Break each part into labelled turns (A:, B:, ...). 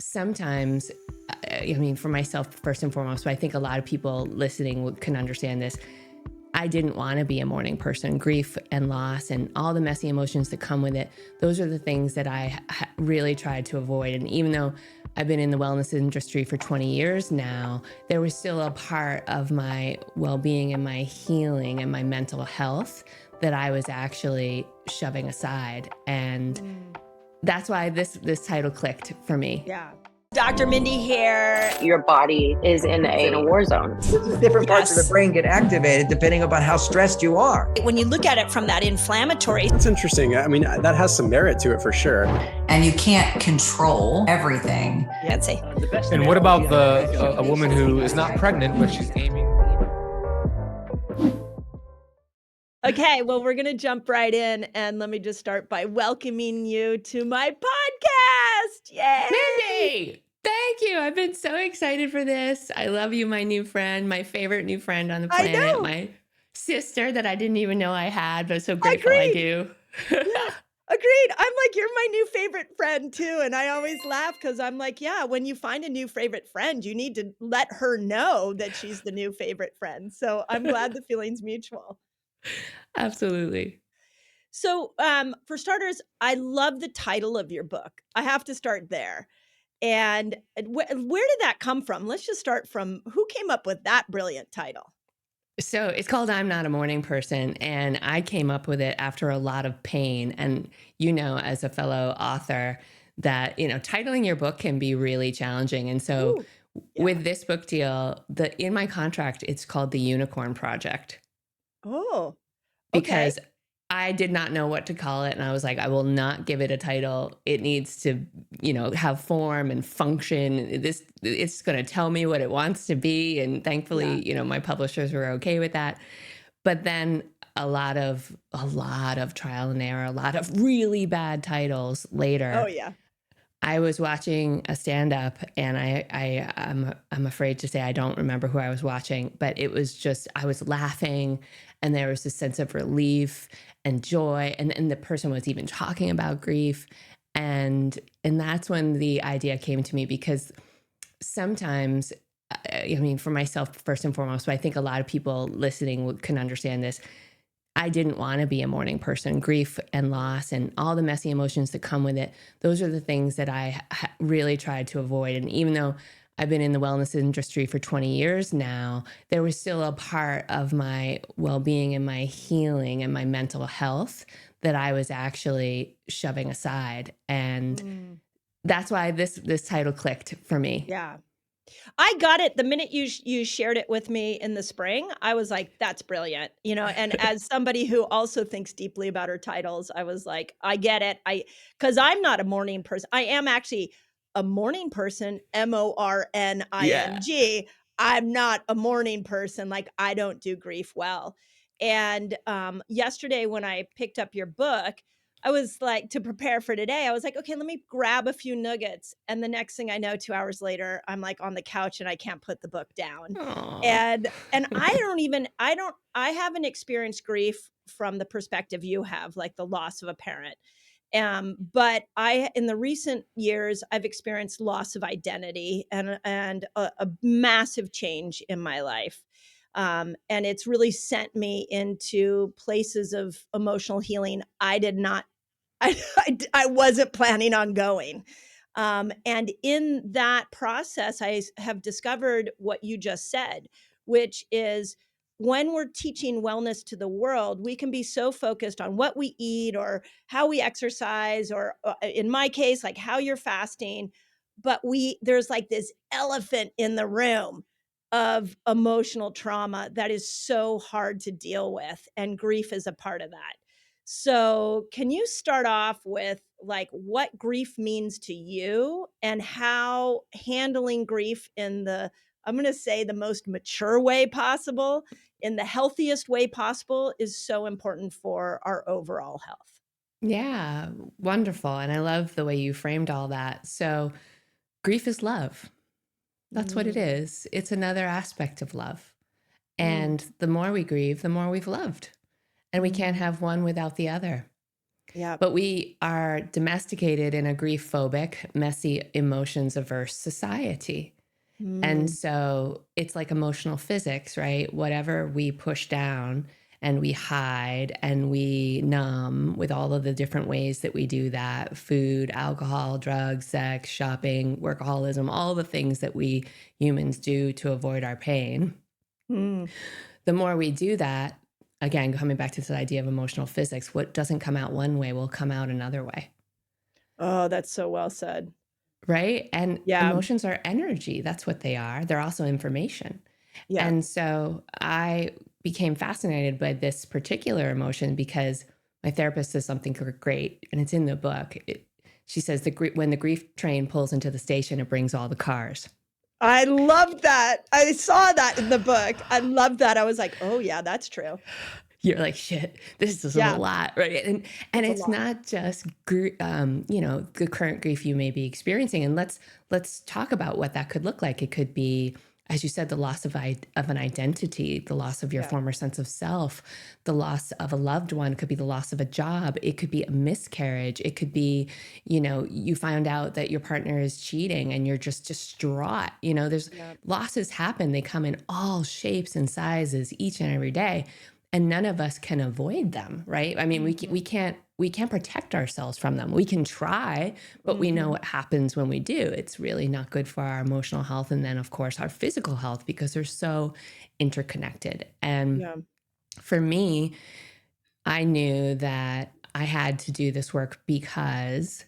A: sometimes, I mean, for myself, first and foremost, but I think a lot of people listening can understand this. I didn't want to be a mourning person. Grief and loss and all the messy emotions that come with it, those are the things that I really tried to avoid. And even though I've been in the wellness industry for 20 years now, there was still a part of my well-being and my healing and my mental health that I was actually shoving aside. And that's why this title clicked for me.
B: Yeah. Dr. Mindy here.
C: Your body is in a war zone.
D: Different parts of the brain get activated depending upon how stressed you are.
B: When you look at it from that inflammatory.
E: It's interesting. I mean, that has some merit to it for sure.
F: And you can't control everything.
B: I'd say.
G: And what about a woman who is not pregnant, but she's aiming?
B: Okay, well, we're going to jump right in. And let me just start by welcoming you to my podcast. Yay!
A: Mindy, thank you. I've been so excited for this. I love you, my new friend, my favorite new friend on the
B: I
A: planet,
B: know.
A: my sister that I didn't even know I had, but so grateful I do.
B: Yeah, agreed. I'm like, you're my new favorite friend too. And I always laugh because I'm like, yeah, when you find a new favorite friend, you need to let her know that she's the new favorite friend. So I'm glad the feeling's mutual.
A: Absolutely.
B: So for starters, I love the title of your book. I have to start there. And where did that come from? Let's just start from who came up with that brilliant title?
A: So it's called I'm Not a Morning Person. And I came up with it after a lot of pain. And, as a fellow author, that, titling your book can be really challenging. And so
B: Ooh, yeah.
A: with this book deal, in my contract, it's called the Unicorn Project.
B: Oh,
A: Because
B: okay.
A: I did not know what to call it. And I was like, I will not give it a title. It needs to, have form and function. It's going to tell me what it wants to be. And thankfully, my publishers were okay with that. But then a lot of trial and error, a lot of really bad titles later.
B: Oh, yeah.
A: I was watching a stand-up, and I'm afraid to say I don't remember who I was watching, but it was just, I was laughing, and there was this sense of relief and joy, and the person was even talking about grief, and that's when the idea came to me, because sometimes, I mean, for myself first and foremost, but I think a lot of people listening can understand this. I didn't want to be a mourning person. Grief and loss and all the messy emotions that come with it, those are the things that I really tried to avoid. And even though I've been in the wellness industry for 20 years now, there was still a part of my well-being and my healing and my mental health that I was actually shoving aside. And that's why this title clicked for me.
B: Yeah. I got it the minute you shared it with me in the spring. I was like, that's brilliant. And as somebody who also thinks deeply about her titles, I was like, I get it. Because I'm not a morning person. I am actually a morning person, Morning.
A: Yeah.
B: I'm not a morning person. Like, I don't do grief well. And yesterday when I picked up your book, I was like, to prepare for today, I was like, okay, let me grab a few nuggets. And the next thing I know, 2 hours later, I'm like on the couch and I can't put the book down.
A: Aw.
B: And I haven't experienced grief from the perspective you have, like the loss of a parent. But in the recent years, I've experienced loss of identity and a massive change in my life. And it's really sent me into places of emotional healing I wasn't planning on going. And in that process, I have discovered what you just said, which is when we're teaching wellness to the world, we can be so focused on what we eat or how we exercise, or in my case, like how you're fasting. But there's like this elephant in the room of emotional trauma that is so hard to deal with. And grief is a part of that. So can you start off with like what grief means to you and how handling grief in I'm going to say the most mature way possible, in the healthiest way possible, is so important for our overall health?
A: Yeah, wonderful. And I love the way you framed all that. So grief is love. That's what it is. It's another aspect of love. And the more we grieve, the more we've loved. And we can't have one without the other.
B: Yeah.
A: But we are domesticated in a grief phobic, messy, emotions averse society. And
B: Mm.
A: so it's like emotional physics, right? Whatever we push down and we hide and we numb with all of the different ways that we do that, food, alcohol, drugs, sex, shopping, workaholism, all the things that we humans do to avoid our pain.
B: Mm.
A: The more we do that, again, coming back to this idea of emotional physics, what doesn't come out one way will come out another way.
B: Oh, that's so well said.
A: Right? And
B: Yeah.
A: emotions are energy. That's what they are. They're also information.
B: Yeah.
A: And so I became fascinated by this particular emotion because my therapist says something great, and it's in the book. She says, when the grief train pulls into the station, it brings all the cars.
B: I love that. I saw that in the book. I love that. I was like, oh yeah, that's true.
A: You're like, shit, this is
B: Yeah.
A: a lot, right? And
B: It's a
A: it's
B: lot.
A: not just the current grief you may be experiencing. And let's talk about what that could look like. It could be, as you said, the loss of an identity, the loss of your
B: Yeah.
A: former sense of self, the loss of a loved one. It could be the loss of a job. It could be a miscarriage. It could be, you found out that your partner is cheating and you're just distraught. There's
B: Yeah.
A: losses happen. They come in all shapes and sizes each and every day. And none of us can avoid them, right? I mean, we can't protect ourselves from them. We can try, but we know what happens when we do. It's really not good for our emotional health, and then of course our physical health, because they're so interconnected. And
B: Yeah.
A: for me, I knew that I had to do this work because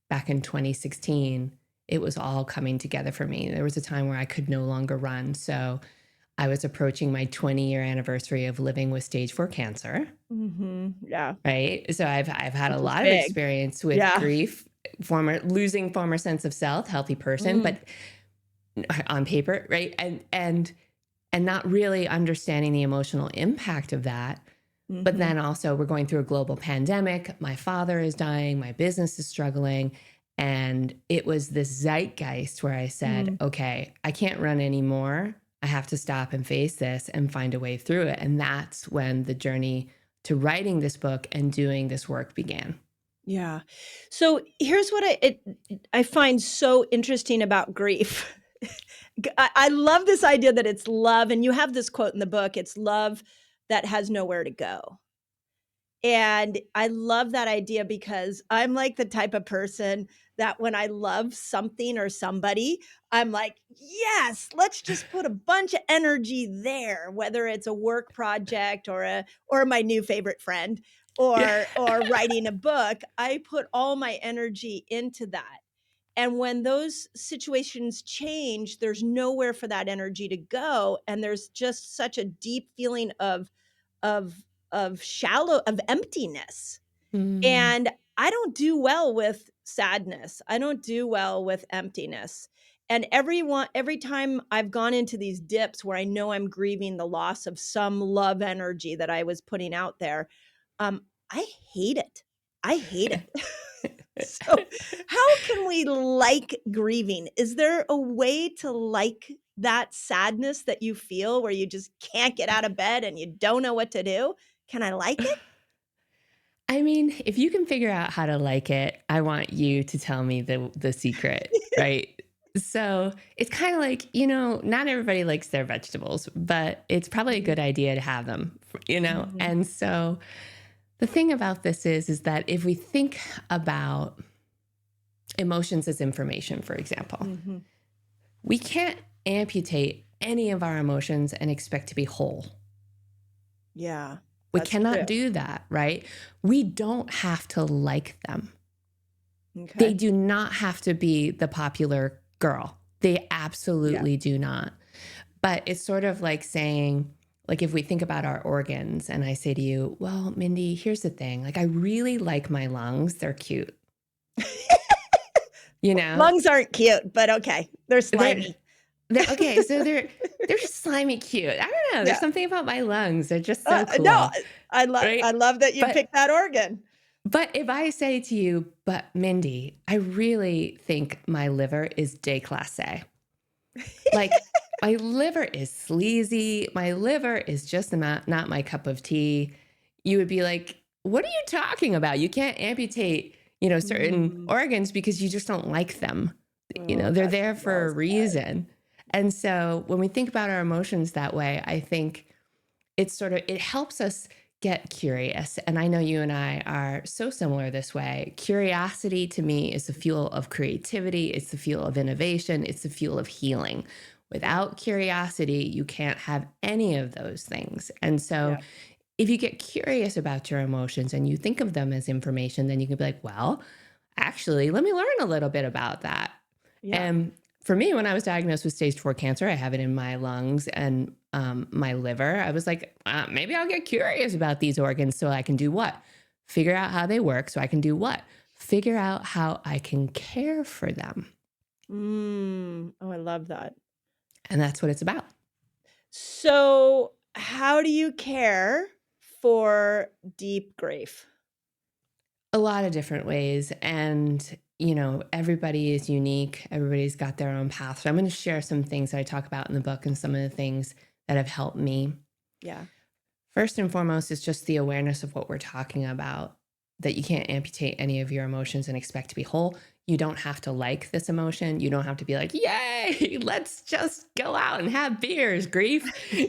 A: back in 2016, it was all coming together for me. There was a time where I could no longer run. So I was approaching my 20-year anniversary of living with stage 4 cancer,
B: Yeah.
A: right? So I've had a
B: Which is
A: lot of
B: big.
A: experience with
B: Yeah.
A: grief, losing former sense of self, healthy person, but on paper, right? And not really understanding the emotional impact of that. But then also we're going through a global pandemic. My father is dying, my business is struggling. And it was this zeitgeist where I said, okay, I can't run anymore. I have to stop and face this and find a way through it. And that's when the journey to writing this book and doing this work began.
B: Yeah. So here's what I find so interesting about grief. I love this idea that it's love, and you have this quote in the book, it's love that has nowhere to go. And I love that idea because I'm like the type of person that when I love something or somebody, I'm like, yes, let's just put a bunch of energy there, whether it's a work project or my new favorite friend or writing a book. I put all my energy into that. And when those situations change, there's nowhere for that energy to go. And there's just such a deep feeling of emptiness. And I don't do well with sadness. I don't do well with emptiness. And every time I've gone into these dips where I know I'm grieving the loss of some love energy that I was putting out there, I hate it. I hate it. So how can we like grieving? Is there a way to like that sadness that you feel where you just can't get out of bed and you don't know what to do? Can I like it?
A: I mean, if you can figure out how to like it, I want you to tell me the secret, right? So it's kind of like, not everybody likes their vegetables, but it's probably a good idea to have them, And so the thing about this is that if we think about emotions as information, for example, we can't amputate any of our emotions and expect to be whole.
B: Yeah.
A: We cannot do that, right? We don't have to like them.
B: Okay.
A: They do not have to be the popular girl. They absolutely do not. But it's sort of like saying, like if we think about our organs and I say to you, well, Mindy, here's the thing. Like I really like my lungs. They're cute.
B: Lungs aren't cute, but okay. They're slimy.
A: Okay, so they're just slimy cute. I don't know. There's something about my lungs. They're just so cool.
B: No, I
A: right?
B: love that you picked that organ.
A: But if I say to you, but Mindy, I really think my liver is déclassé. Like my liver is sleazy. My liver is just not my cup of tea. You would be like, what are you talking about? You can't amputate, certain organs because you just don't like them.
B: Oh,
A: They're
B: that's
A: there for
B: well
A: a
B: said.
A: reason. And so when we think about our emotions that way, I think it helps us get curious. And I know you and I are so similar this way. Curiosity to me is the fuel of creativity. It's the fuel of innovation. It's the fuel of healing. Without curiosity, you can't have any of those things. And so
B: Yeah.
A: if you get curious about your emotions and you think of them as information, then you can be like, well, actually, let me learn a little bit about that.
B: Yeah.
A: And for me, when I was diagnosed with stage 4 cancer, I have it in my lungs and my liver. I was like, maybe I'll get curious about these organs so I can do what? Figure out how they work so I can do what? Figure out how I can care for them.
B: Oh, I love that.
A: And that's what it's about.
B: So, how do you care for deep grief?
A: A lot of different ways. And, everybody is unique. Everybody's got their own path. So I'm going to share some things that I talk about in the book and some of the things that have helped me.
B: Yeah.
A: First and foremost is just the awareness of what we're talking about, that you can't amputate any of your emotions and expect to be whole. You don't have to like this emotion. You don't have to be like, yay, let's just go out and have beers, grief,
B: You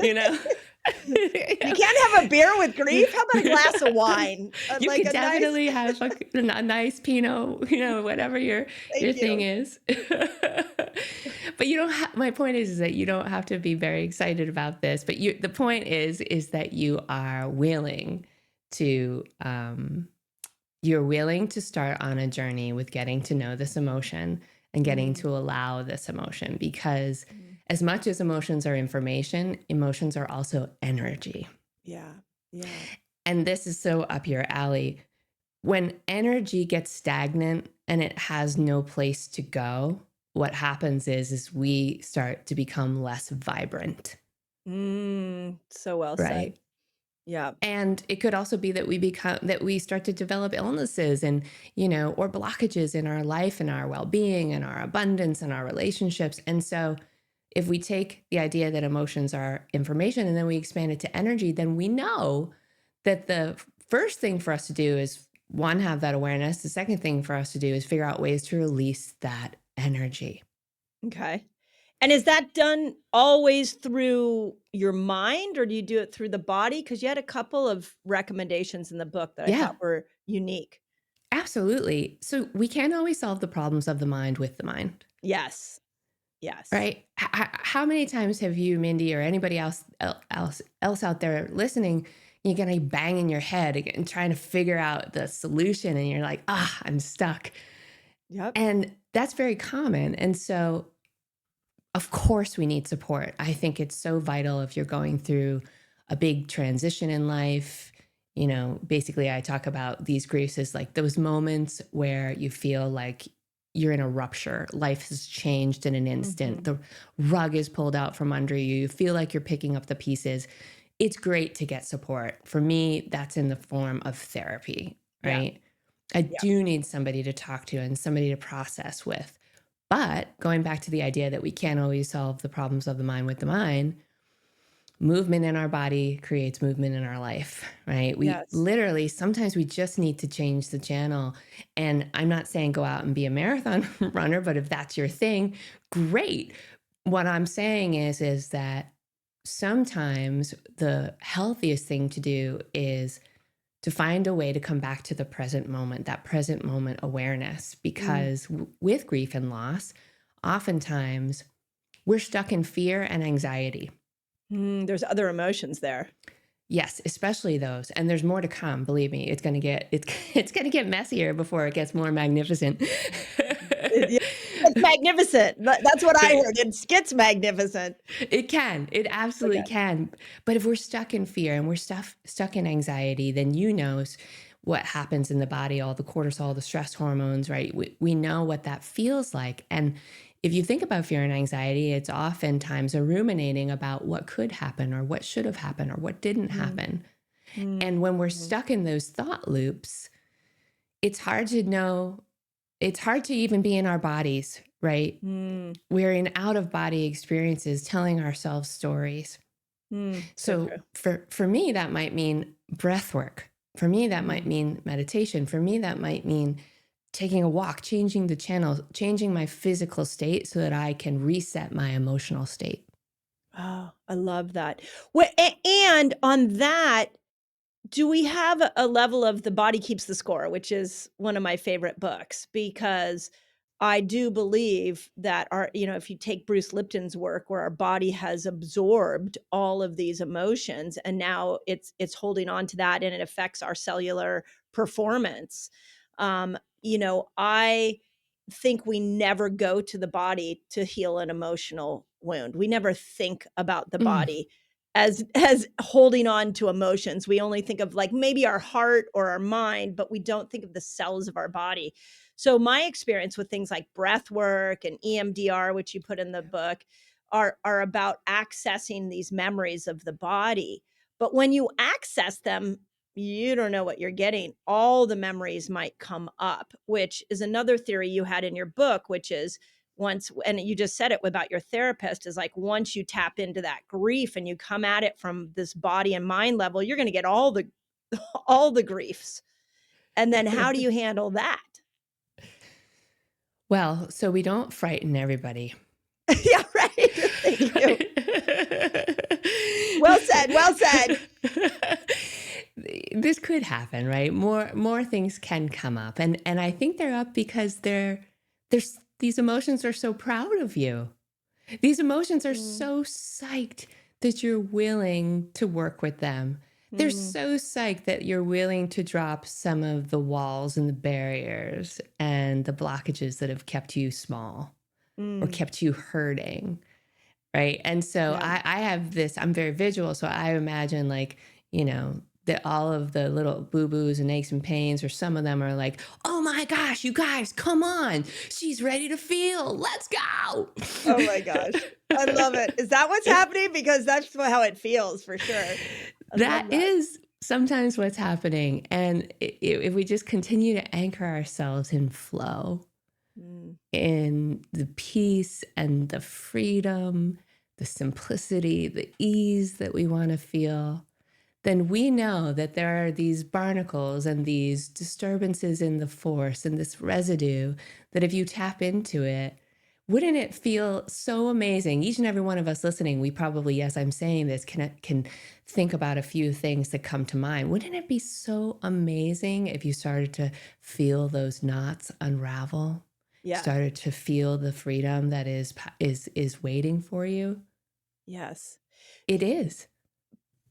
B: can't have a beer with grief. How about a glass of wine?
A: You
B: Like
A: could
B: a nice.
A: definitely have a nice Pinot, whatever your
B: Thank
A: thing
B: you.
A: is. But you don't have, my point is that you don't have to be very excited about this. But the point is that you are willing to, you're willing to start on a journey with getting to know this emotion and getting to allow this emotion, because as much as emotions are information, emotions are also energy.
B: Yeah. Yeah.
A: And this is so up your alley. When energy gets stagnant and it has no place to go, what happens is we start to become less vibrant.
B: So well said.
A: Right.
B: Yeah.
A: And it could also be that we start to develop illnesses and, or blockages in our life and our well-being and our abundance and our relationships. And so if we take the idea that emotions are information and then we expand it to energy, then we know that the first thing for us to do is, one, have that awareness. The second thing for us to do is figure out ways to release that energy.
B: Okay. And is that done always through your mind, or do you do it through the body? Because you had a couple of recommendations in the book that I
A: Yeah.
B: thought were unique.
A: Absolutely. So we can't always solve the problems of the mind with the mind.
B: Yes. Yes.
A: Right? How many times have you, Mindy, or anybody else out there listening, you're gonna bang in your head and trying to figure out the solution, and you're like, I'm stuck.
B: Yep.
A: And that's very common. And so, of course, we need support. I think it's so vital if you're going through a big transition in life. Basically, I talk about these griefs as like those moments where you feel like you're in a rupture. Life has changed in an instant. The rug is pulled out from under you. You feel like you're picking up the pieces. It's great to get support. For me, that's in the form of therapy, right? I do need somebody to talk to and somebody to process with. But going back to the idea that we can't always solve the problems of the mind with the mind, movement in our body creates movement in our life, right? We literally, sometimes we just need to change the channel. And I'm not saying go out and be a marathon runner, but if that's your thing, great. What I'm saying is that sometimes the healthiest thing to do is to find a way to come back to the present moment, that present moment awareness, because with grief and loss, oftentimes we're stuck in fear and anxiety.
B: There's other emotions there.
A: Yes, especially those. And there's more to come. Believe me, it's going to get messier before it gets more magnificent.
B: It's magnificent. That's what I heard. It gets magnificent.
A: It can. It absolutely can. But if we're stuck in fear and we're stuck in anxiety, then what happens in the body, all the cortisol, the stress hormones, right? We know what that feels like. And if you think about fear and anxiety, it's oftentimes a ruminating about what could happen or what should have happened or what didn't happen. And when we're stuck in those thought loops, it's hard to know. It's hard to even be in our bodies, right? We're in out-of-body experiences telling ourselves stories. So for me, that might mean breath work, For me, that might mean meditation. For me, that might mean taking a walk, changing the channel, changing my physical state so that I can reset my emotional state.
B: Oh, I love that. And on that, do we have a level of The Body Keeps the Score, which is one of my favorite books, because I do believe that if you take Bruce Lipton's work where our body has absorbed all of these emotions and now it's holding on to that and it affects our cellular performance. I think we never go to the body to heal an emotional wound. We never think about the
A: Mm.
B: body as holding on to emotions. We only think of like maybe our heart or our mind, but we don't think of the cells of our body. So my experience with things like breath work and EMDR, which you put in the book, are about accessing these memories of the body. But when you access them, you don't know what you're getting. All the memories might come up, which is another theory you had in your book, which is and you just said it about your therapist, is like once you tap into that grief and you come at it from this body and mind level, you're going to get all the all the griefs. And then how do you handle that?
A: Well, so we don't frighten everybody.
B: Yeah, right. Thank you. Well said. Well said.
A: This could happen, right? More things can come up, and I think they're up because there's these emotions are so proud of you. These emotions are so psyched that you're willing to work with them. They're so psyched that you're willing to drop some of the walls and the barriers and the blockages that have kept you small or kept you hurting. Right. And so
B: Yeah.
A: I have this, I'm very visual. So I imagine like, that all of the little boo-boos and aches and pains, or some of them are like, oh my gosh, you guys, come on. She's ready to feel. Let's go.
B: Oh my gosh. I love it. Is that what's happening? Because that's how it feels for sure. I love
A: That is sometimes what's happening. And if we just continue to anchor ourselves in flow, in the peace and the freedom, the simplicity, the ease that we want to feel, then we know that there are these barnacles and these disturbances in the force and this residue that if you tap into it, wouldn't it feel so amazing? Each and every one of us listening, we probably, yes, I'm saying this, can think about a few things that come to mind. Wouldn't it be so amazing if you started to feel those knots unravel?
B: Yeah.
A: Started to feel the freedom that is waiting for you?
B: Yes.
A: It is.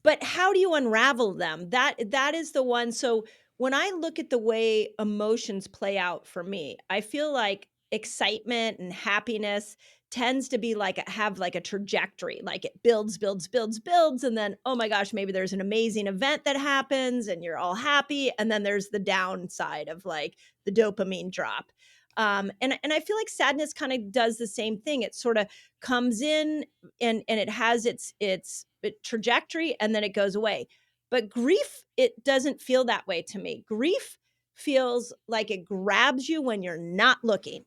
B: But how do you unravel them? That is the one. So when I look at the way emotions play out for me, I feel like excitement and happiness tends to be have like a trajectory, like it builds, builds, builds, builds, and then oh my gosh, maybe there's an amazing event that happens and you're all happy, and then there's the downside of like the dopamine drop. And I feel like sadness kind of does the same thing. It sort of comes in and it has its trajectory and then it goes away. But grief, it doesn't feel that way to me. Grief feels like it grabs you when you're not looking.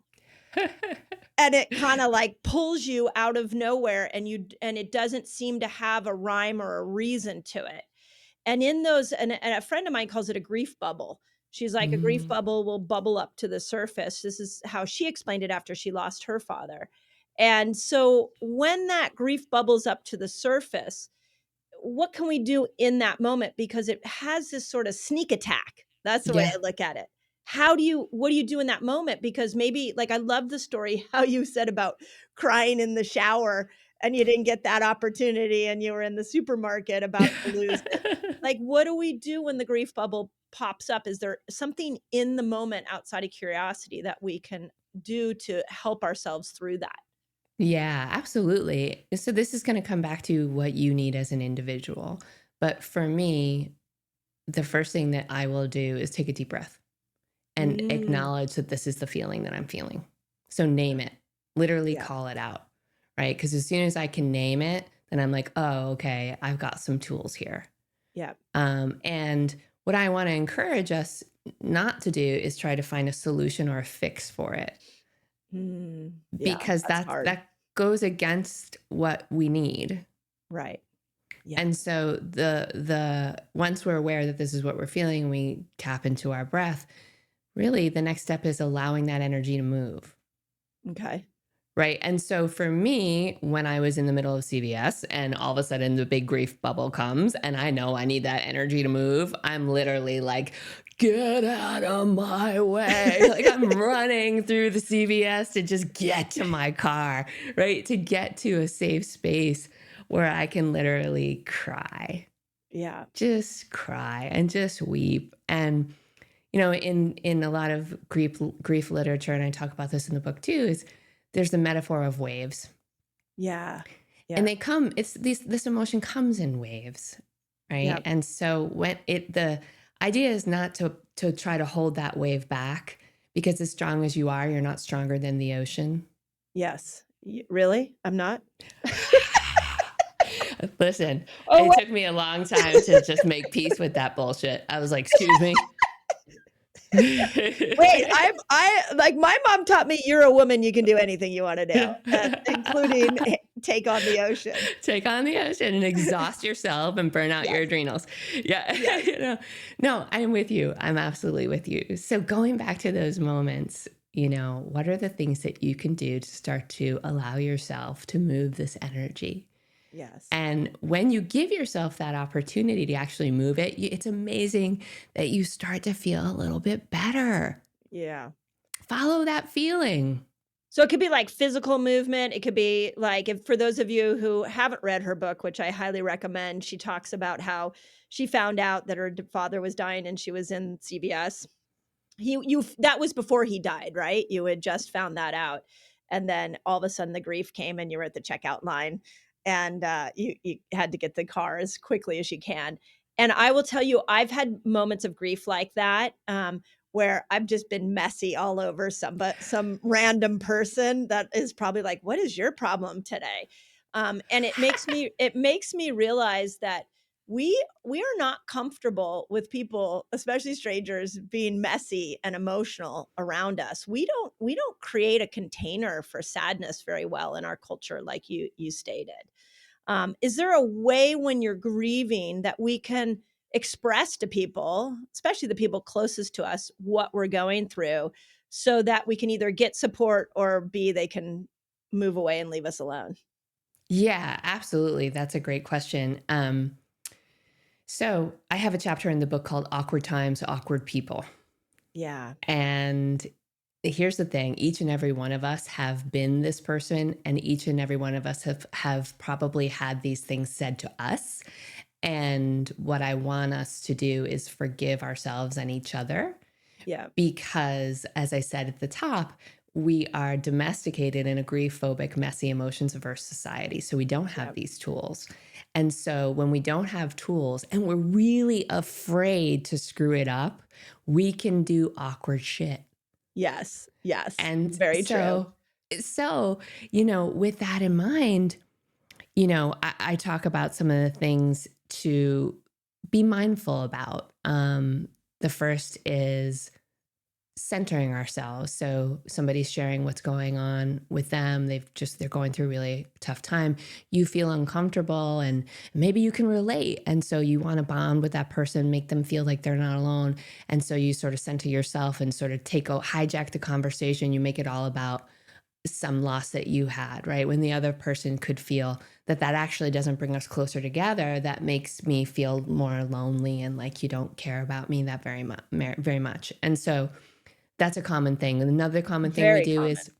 B: And it kind of like pulls you out of nowhere, and it doesn't seem to have a rhyme or a reason to it. And in those, and a friend of mine calls it a grief bubble. She's like, a grief bubble will bubble up to the surface. This is how she explained it after she lost her father. And so when that grief bubbles up to the surface, what can we do in that moment? Because it has this sort of sneak attack. That's the way I look at it. What do you do in that moment? Because maybe, like, I love the story, how you said about crying in the shower and you didn't get that opportunity and you were in the supermarket about to lose it. Like, what do we do when the grief bubble pops up? Is there something in the moment outside of curiosity that we can do to help ourselves through that?
A: Yeah, absolutely. So this is going to come back to what you need as an individual. But for me, the first thing that I will do is take a deep breath and acknowledge that this is the feeling that I'm feeling. So name it, literally call it out, right? Because as soon as I can name it, then I'm like, oh, okay, I've got some tools here.
B: Yeah.
A: And what I want to encourage us not to do is try to find a solution or a fix for it.
B: Yeah,
A: Because
B: that's hard.
A: that goes against what we need.
B: Right. Yeah.
A: And so the once we're aware that this is what we're feeling, we tap into our breath. Really, the next step is allowing that energy to move.
B: Okay.
A: Right. And so for me, when I was in the middle of CVS and all of a sudden the big grief bubble comes and I know I need that energy to move, I'm literally like, get out of my way. Like I'm running through the CVS to just get to my car, right? To get to a safe space where I can literally cry,
B: Yeah.
A: just cry and just weep. And, in a lot of grief literature, and I talk about this in the book too, is there's the metaphor of waves.
B: Yeah.
A: And
B: Yeah.
A: this emotion comes in waves, right?
B: Yep.
A: And so the idea is not to try to hold that wave back, because as strong as you are, you're not stronger than the ocean.
B: Yes. Really? I'm not?
A: Listen,
B: Oh,
A: it took me a long time to just make peace with that bullshit. I was like, excuse me.
B: wait, I like my mom taught me you're a woman, you can do anything you want to do, including take on the ocean.
A: Take on the ocean and exhaust yourself and burn out your
B: Yes.
A: adrenals. Yeah.
B: Yes.
A: No, I'm with you. I'm absolutely with you. So going back to those moments, what are the things that you can do to start to allow yourself to move this energy?
B: Yes.
A: And when you give yourself that opportunity to actually move it, it's amazing that you start to feel a little bit better.
B: Yeah.
A: Follow that feeling.
B: So it could be like physical movement. It could be like, if for those of you who haven't read her book, which I highly recommend, she talks about how she found out that her father was dying and she was in CVS. That was before he died, right? You had just found that out. And then all of a sudden the grief came and you were at the checkout line and you had to get the car as quickly as you can. And I will tell you, I've had moments of grief like that, where I've just been messy all over some random person that is probably like, what is your problem today? And it makes me realize that we are not comfortable with people, especially strangers, being messy and emotional around us. We don't create a container for sadness very well in our culture, like you stated. Is there a way when you're grieving that we can express to people, especially the people closest to us, what we're going through, so that we can either get support or B, they can move away and leave us alone?
A: Yeah, absolutely. That's a great question. So I have a chapter in the book called Awkward Times, Awkward People.
B: Yeah.
A: And here's the thing, each and every one of us have been this person, and each and every one of us have probably had these things said to us. And what I want us to do is forgive ourselves and each other,
B: Yeah.
A: because as I said at the top, we are domesticated in a grief phobic, messy, emotions averse society. So we don't have
B: Yep.
A: these tools. And so when we don't have tools and we're really afraid to screw it up, we can do awkward shit.
B: Yes. Yes.
A: And
B: Very true.
A: so, with that in mind, I talk about some of the things to be mindful about. The first is centering ourselves. So somebody's sharing what's going on with them. They're going through a really tough time. You feel uncomfortable and maybe you can relate. And so you want to bond with that person, make them feel like they're not alone. And so you sort of center yourself and sort of hijack the conversation. You make it all about some loss that you had, right? When the other person could feel that actually doesn't bring us closer together, that makes me feel more lonely and like you don't care about me that very much. And so that's a common thing. And another common thing
B: Very
A: we do
B: common.
A: is,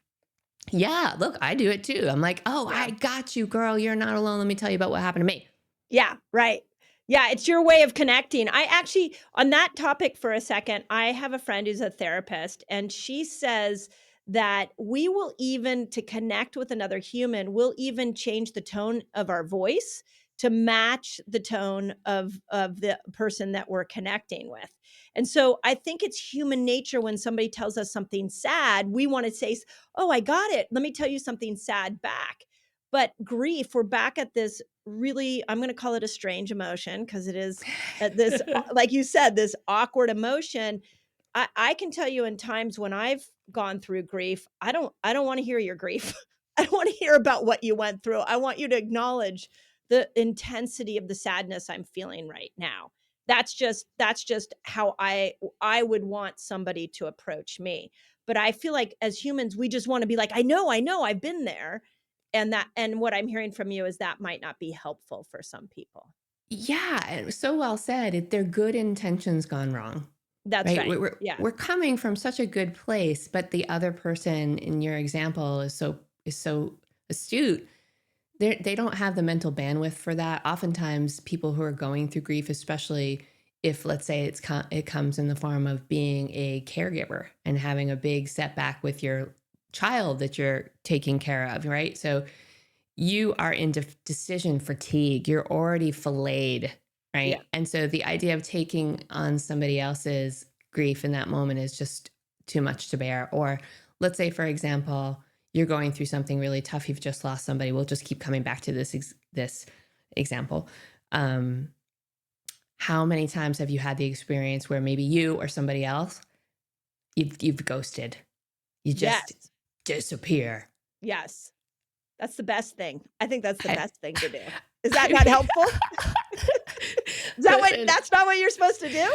A: yeah, look, I do it too. I'm like, oh,
B: Yeah.
A: I got you, girl. You're not alone. Let me tell you about what happened to me.
B: Yeah, right. Yeah, it's your way of connecting. I actually, on that topic for a second, I have a friend who's a therapist, and she says that we will even, to connect with another human, we'll even change the tone of our voice to match the tone of the person that we're connecting with. And so I think it's human nature when somebody tells us something sad, we want to say, oh, I got it. Let me tell you something sad back. But grief, we're back at this really, I'm going to call it a strange emotion, because it is this, like you said, this awkward emotion. I can tell you in times when I've gone through grief, I don't want to hear your grief. I don't want to hear about what you went through. I want you to acknowledge the intensity of the sadness I'm feeling right now. That's just how I would want somebody to approach me. But I feel like as humans, we just want to be like, I know, I've been there. And what I'm hearing from you is that might not be helpful for some people.
A: Yeah, and so well said. They're good intentions gone wrong,
B: That's
A: right?
B: right.
A: We're
B: Yeah.
A: we're coming from such a good place, but the other person in your example is so astute. They don't have the mental bandwidth for that. Oftentimes, people who are going through grief, especially if, let's say, it comes in the form of being a caregiver and having a big setback with your child that you're taking care of, right? So you are in decision fatigue. You're already filleted,
B: Yeah.
A: right? And so the idea of taking on somebody else's grief in that moment is just too much to bear. Or let's say, for example, you're going through something really tough. You've just lost somebody. We'll just keep coming back to this example. How many times have you had the experience where maybe you or somebody else you've ghosted? You just
B: Yes.
A: disappear.
B: Yes. That's the best thing. I think that's the
A: I-
B: best thing to do. Is that not helpful?
A: Listen,
B: That's not what you're supposed to do?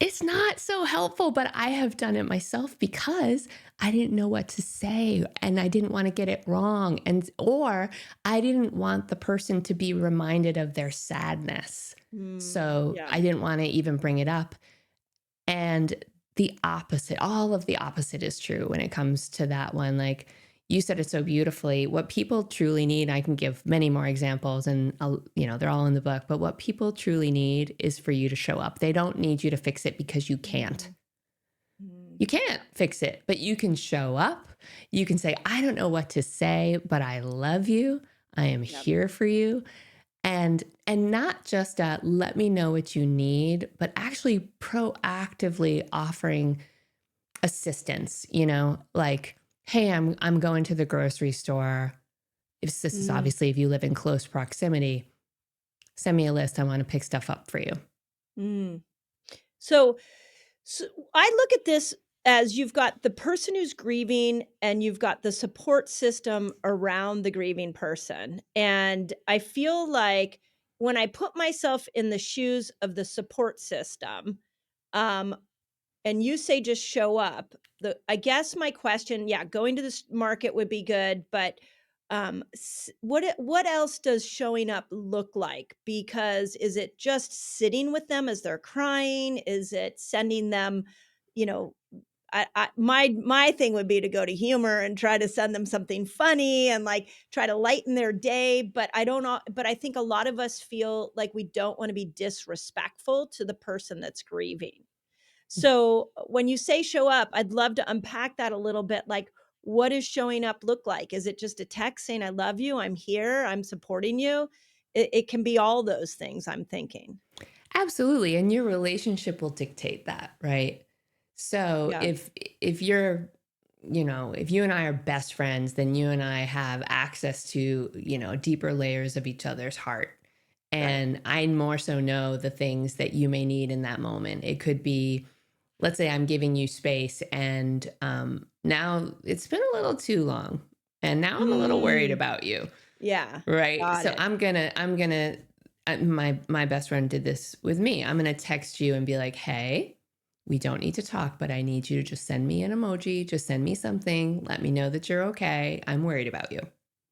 A: it's not so helpful, but I have done it myself because I didn't know what to say and I didn't want to get it wrong, or I didn't want the person to be reminded of their sadness. So
B: Yeah.
A: I didn't want to even bring it up. And the opposite, all of the opposite is true when it comes to that one. Like you said it so beautifully. What people truly need, I can give many more examples and they're all in the book, but what people truly need is for you to show up. They don't need you to fix it because you can't. You can't fix it, but you can show up. You can say, I don't know what to say, but I love you. I am here for you. And not just let me know what you need, but actually proactively offering assistance, like, hey, I'm going to the grocery store. If this is obviously if you live in close proximity, send me a list. I want to pick stuff up for you.
B: So I look at this as you've got the person who's grieving and you've got the support system around the grieving person. And I feel like when I put myself in the shoes of the support system, and you say just show up, I guess my question, going to the market would be good, but what else does showing up look like? Because is it just sitting with them as they're crying? Is it sending them, you know, my thing would be to go to humor and try to send them something funny and like try to lighten their day. But I don't know. But I think a lot of us feel like we don't want to be disrespectful to the person that's grieving. So when you say show up, I'd love to unpack that a little bit. Like, what does showing up look like? Is it just a text saying, I love you, I'm here, I'm supporting you? It can be all those things, I'm thinking.
A: Absolutely. And your relationship will dictate that, right? So
B: Yeah.
A: if you're, if you and I are best friends, then you and I have access to, deeper layers of each other's heart. And I more so know the things that you may need in that moment. It could be, let's say I'm giving you space and now it's been a little too long and now I'm a little worried about you.
B: Yeah.
A: Right.
B: Got
A: So
B: it.
A: I'm gonna my best friend did this with me. I'm gonna text you and be like, hey, we don't need to talk, but I need you to just send me an emoji, just send me something, let me know that you're okay. I'm worried about you.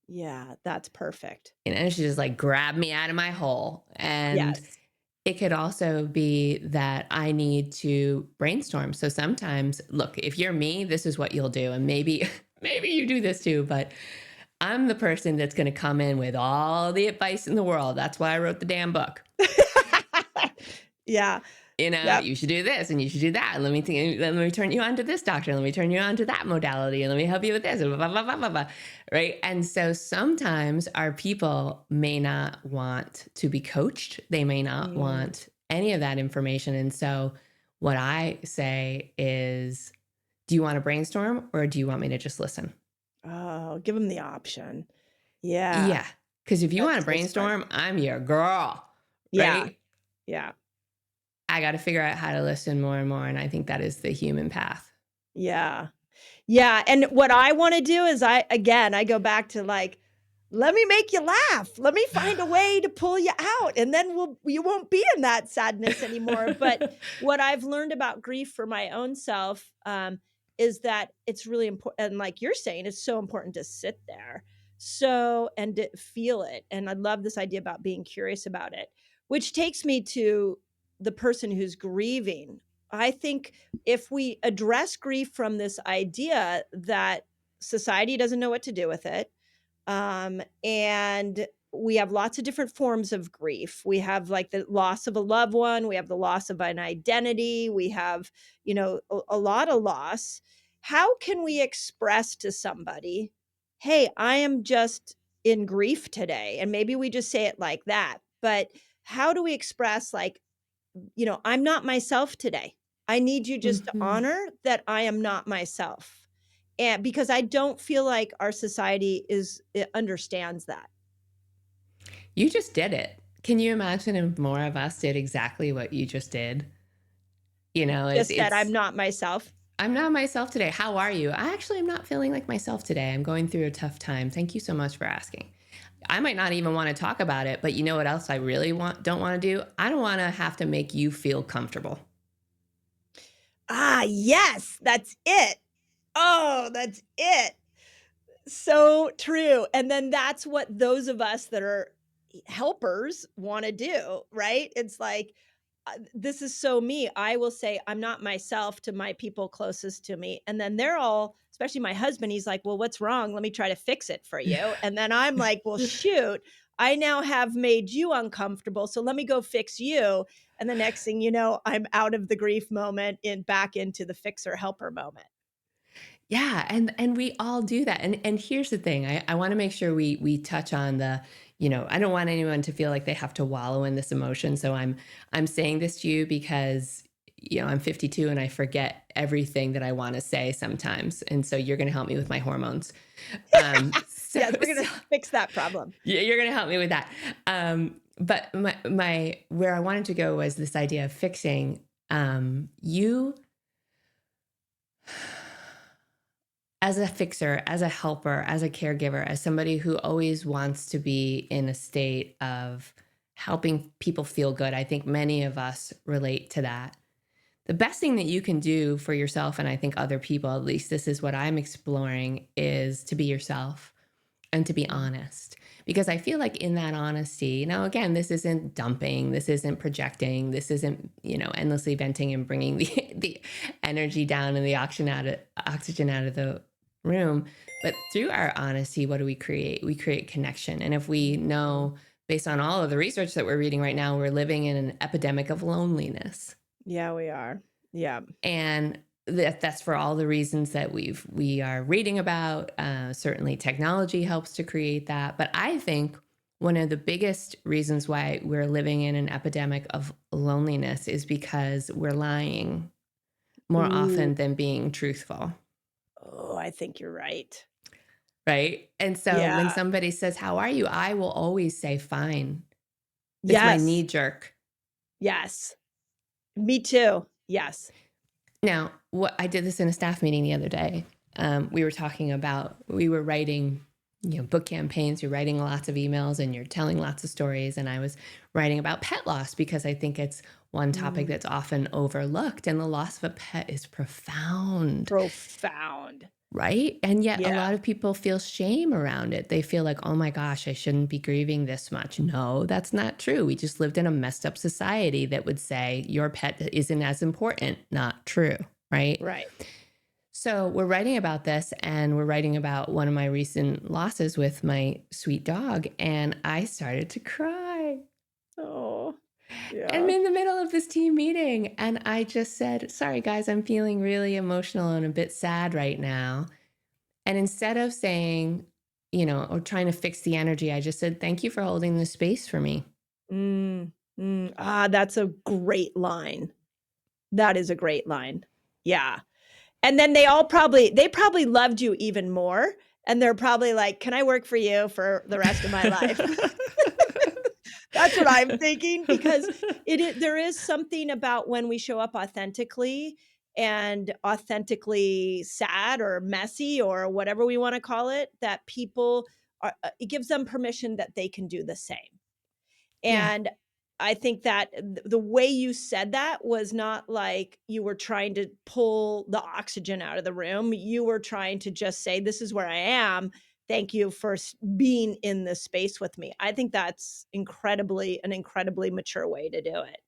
B: Yeah, that's perfect.
A: And she just like grabbed me out of my hole. And
B: Yes.
A: it could also be that I need to brainstorm. So sometimes, look, if you're me, this is what you'll do. And maybe you do this too, but I'm the person that's going to come in with all the advice in the world. That's why I wrote the damn book.
B: Yeah. Yep.
A: You should do this and you should do that. Let me turn you on to this doctor. Let me turn you on to that modality. And let me help you with this. Blah, blah, blah, blah, blah, right. And so sometimes our people may not want to be coached. They may not want any of that information. And so what I say is, do you want to brainstorm or do you want me to just listen?
B: Oh, give them the option. Yeah.
A: Yeah. Because if you want to
B: That's so
A: brainstorm,
B: smart.
A: I'm your girl.
B: Yeah.
A: Right?
B: Yeah.
A: I got to figure out how to listen more and more. And I think that is the human path.
B: Yeah. Yeah. And what I want to do is I go back to like let me make you laugh. Let me find a way to pull you out, and then you won't be in that sadness anymore. But what I've learned about grief for my own self is that it's really important. And like you're saying, it's so important to sit there. And to feel it. And I love this idea about being curious about it, which takes me to the person who's grieving. I think if we address grief from this idea that society doesn't know what to do with it, and we have lots of different forms of grief. We have like the loss of a loved one. We have the loss of an identity. We have, a lot of loss. How can we express to somebody, hey, I am just in grief today? And maybe we just say it like that. But how do we express like, I'm not myself today. I need you just to honor that I am not myself. And because I don't feel like our society understands that.
A: You just did it. Can you imagine if more of us did exactly what you just did?
B: Just that I'm not myself.
A: I'm not myself today. How are you? I actually am not feeling like myself today. I'm going through a tough time. Thank you so much for asking. I might not even want to talk about it, but you know what else I really don't want to do? I don't want to have to make you feel comfortable.
B: Ah, yes, that's it. Oh, that's it. So true. And then that's what those of us that are helpers want to do, right? It's like, this is so me. I will say I'm not myself to my people closest to me. And then they're all, especially my husband, he's like, well, what's wrong? Let me try to fix it for you. And then I'm like, well, shoot, I now have made you uncomfortable. So let me go fix you. And the next thing you know, I'm out of the grief moment and back into the fixer helper moment.
A: Yeah, and we all do that. And here's the thing. I want to make sure we touch on the, I don't want anyone to feel like they have to wallow in this emotion. So I'm saying this to you because, I'm 52 and I forget everything that I want to say sometimes. And so you're going to help me with my hormones.
B: Yes, we're going to fix that problem.
A: Yeah, you're going to help me with that. But my where I wanted to go was this idea of fixing. You as a fixer, as a helper, as a caregiver, as somebody who always wants to be in a state of helping people feel good, I think many of us relate to that. The best thing that you can do for yourself, and I think other people, at least this is what I'm exploring, is to be yourself and to be honest. Because I feel like in that honesty, now again, this isn't dumping, this isn't projecting, this isn't, endlessly venting and bringing the energy down and the oxygen out of the room. But through our honesty, what do we create? We create connection. And if we know, based on all of the research that we're reading right now, we're living in an epidemic of loneliness.
B: Yeah, we are. Yeah.
A: And that's for all the reasons that we are reading about. Certainly technology helps to create that. But I think one of the biggest reasons why we're living in an epidemic of loneliness is because we're lying more often than being truthful.
B: Oh, I think you're right.
A: Right. And so when somebody says, how are you? I will always say, fine. It's my knee jerk.
B: Yes. Me too. Yes.
A: Now, I did this in a staff meeting the other day. We were talking about, we were writing, book campaigns, you're writing lots of emails and you're telling lots of stories. And I was writing about pet loss because I think it's one topic that's often overlooked. And the loss of a pet is profound. Right? And yet a lot of people feel shame around it. They feel like, oh my gosh, I shouldn't be grieving this much. No, that's not true. We just lived in a messed up society that would say your pet isn't as important. Not true. Right?
B: Right.
A: So we're writing about this, and we're writing about one of my recent losses with my sweet dog. And I started to cry.
B: Oh, yeah.
A: I'm in the middle of this team meeting, and I just said, sorry, guys, I'm feeling really emotional and a bit sad right now. And instead of saying, or trying to fix the energy, I just said, thank you for holding this space for me.
B: That's a great line. That is a great line. Yeah. And then they probably loved you even more. And they're probably like, can I work for you for the rest of my life? That's what I'm thinking, because there is something about when we show up authentically and authentically sad or messy or whatever we want to call it, that people it gives them permission that they can do the same.
A: Yeah.
B: And I think that the way you said that was not like you were trying to pull the oxygen out of the room. You were trying to just say, this is where I am. Thank you for being in this space with me. I think that's an incredibly mature way to do it.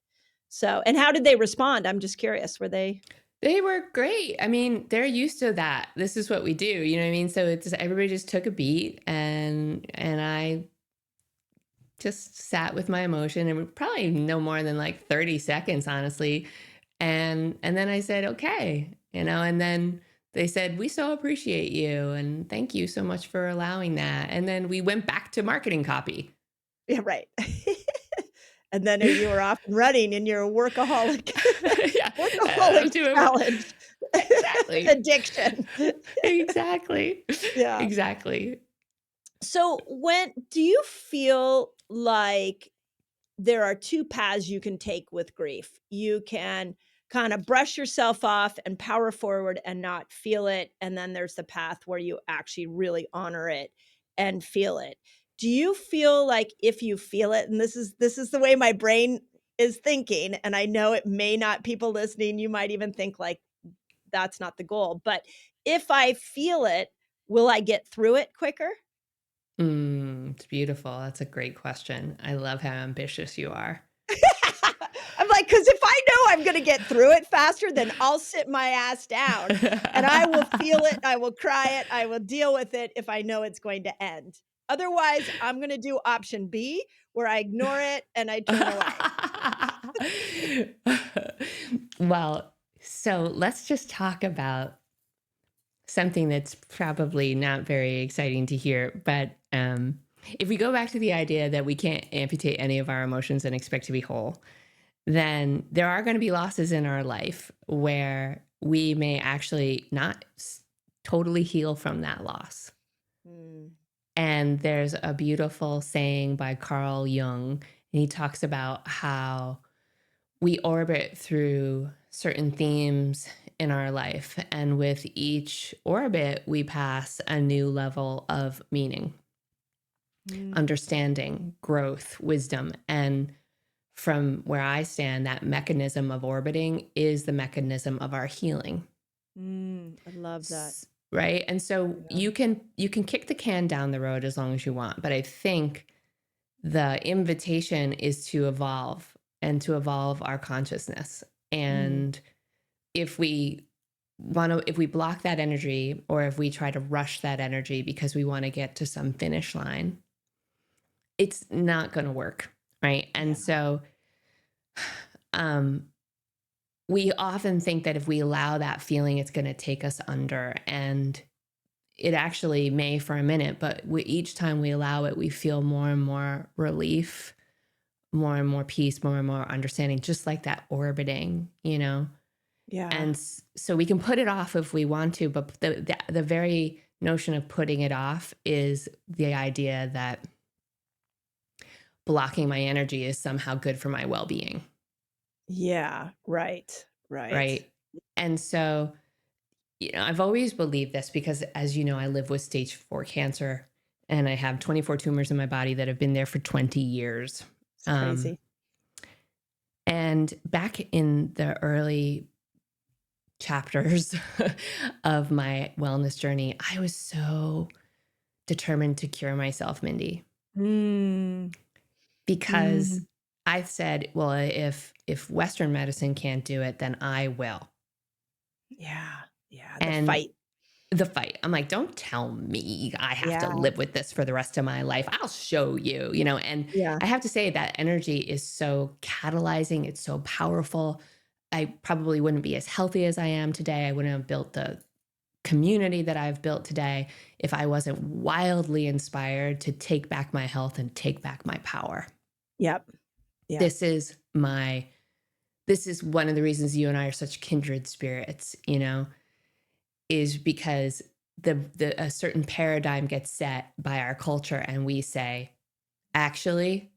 B: So, and how did they respond? I'm just curious. Were they?
A: They were great. I mean, they're used to that. This is what we do. You know what I mean? So it's everybody just took a beat, and I just sat with my emotion, and probably no more than like 30 seconds, honestly. And then I said, okay, and then they said, we so appreciate you. And thank you so much for allowing that. And then we went back to marketing copy.
B: Yeah, right. And then you were off and running in your workaholic,
A: Yeah.
B: workaholic challenge.
A: Exactly.
B: Addiction.
A: Exactly.
B: Yeah.
A: Exactly.
B: So do you feel like there are two paths you can take with grief? You can kind of brush yourself off and power forward and not feel it. And then there's the path where you actually really honor it and feel it. Do you feel like if you feel it, and this is the way my brain is thinking, and I know it may not, people listening, you might even think like that's not the goal, but if I feel it, will I get through it quicker?
A: It's beautiful. That's a great question. I love how ambitious you are.
B: I'm like, because if I know I'm going to get through it faster, then I'll sit my ass down and I will feel it. I will cry it. I will deal with it if I know it's going to end. Otherwise, I'm going to do option B, where I ignore it and I turn away.
A: Well, so let's just talk about something that's probably not very exciting to hear, but if we go back to the idea that we can't amputate any of our emotions and expect to be whole, then there are going to be losses in our life where we may actually not totally heal from that loss. And there's a beautiful saying by Carl Jung, and he talks about how we orbit through certain themes in our life, and with each orbit, we pass a new level of meaning, understanding, growth, wisdom. And from where I stand, that mechanism of orbiting is the mechanism of our healing.
B: I love that.
A: Right. And so you can kick the can down the road as long as you want. But I think the invitation is to evolve and to evolve our consciousness. And if we block that energy, or if we try to rush that energy because we want to get to some finish line, it's not going to work. Right. And so we often think that if we allow that feeling, it's going to take us under, and it actually may for a minute, but each time we allow it, we feel more and more relief, more and more peace, more and more understanding, just like that orbiting, Yeah. And so we can put it off if we want to, but the very notion of putting it off is the idea that blocking my energy is somehow good for my well-being.
B: Yeah, right.
A: Right. And so, I've always believed this because, as you know, I live with stage 4 cancer, and I have 24 tumors in my body that have been there for 20 years.
B: It's crazy.
A: And back in the early chapters of my wellness journey, I was so determined to cure myself, Mindy. Because I said, well, if Western medicine can't do it, then I will.
B: Yeah.
A: And
B: fight.
A: The fight. I'm like, don't tell me I have to live with this for the rest of my life. I'll show you, and I have to say that energy is so catalyzing. It's so powerful. I probably wouldn't be as healthy as I am today. I wouldn't have built the community that I've built today if I wasn't wildly inspired to take back my health and take back my power.
B: Yep. Yeah.
A: This is one of the reasons you and I are such kindred spirits, is because a certain paradigm gets set by our culture, and we say, actually,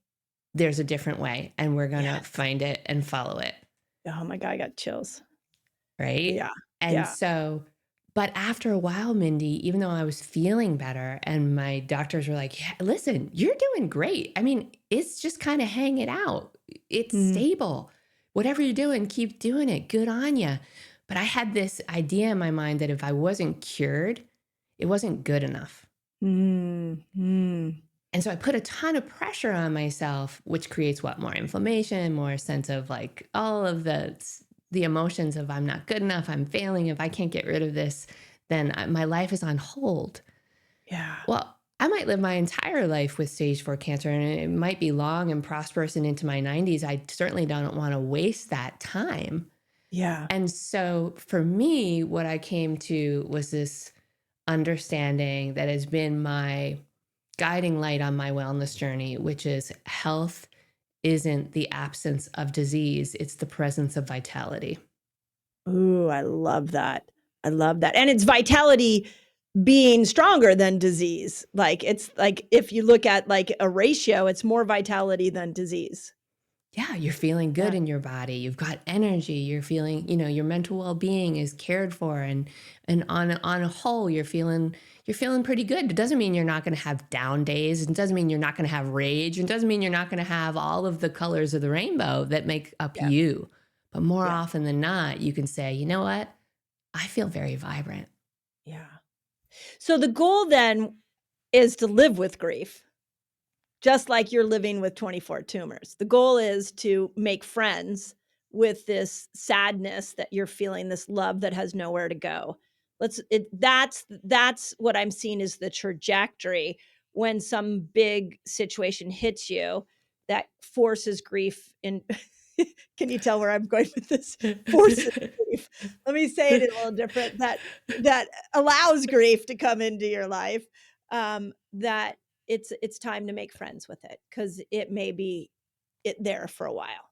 A: there's a different way, and we're going to find it and follow it.
B: Oh my God, I got chills.
A: Right?
B: Yeah.
A: And so, But after a while, Mindy, even though I was feeling better and my doctors were like, yeah, listen, you're doing great. I mean, it's just kind of hanging out. It's
B: Mm,
A: stable. Whatever you're doing, keep doing it. Good on you. But I had this idea in my mind that if I wasn't cured, it wasn't good enough.
B: mm, mm.
A: And so I put a ton of pressure on myself, which creates what? More inflammation, more sense of like all of the emotions of I'm not good enough, I'm failing. If I can't get rid of this, then my life is on hold.
B: Yeah.
A: Well, I might live my entire life with stage 4 cancer, and it might be long and prosperous and into my 90s. I certainly don't want to waste that time.
B: Yeah.
A: And so for me, what I came to was this understanding that has been my guiding light on my wellness journey, which is health isn't the absence of disease, it's the presence of vitality.
B: Ooh, I love that. I love that. And it's vitality being stronger than disease. Like it's like if you look at like a ratio, it's more vitality than disease.
A: Yeah, you're feeling good
B: Yeah.
A: in your body. You've got energy. You're feeling, your mental well-being is cared for, and on a whole, you're feeling pretty good. It doesn't mean you're not going to have down days. It doesn't mean you're not going to have rage. It doesn't mean you're not going to have all of the colors of the rainbow that make up
B: Yeah.
A: you. But more
B: Yeah.
A: often than not, you can say, you know what? I feel very vibrant.
B: Yeah. So the goal then is to live with grief, just like you're living with 24 tumors. The goal is to make friends with this sadness that you're feeling, this love that has nowhere to go. That's what I'm seeing is the trajectory when some big situation hits you that forces grief in. Can you tell where I'm going with this? Forces grief. Let me say it a little different. That allows grief to come into your life. That it's time to make friends with it because it may be there for a while.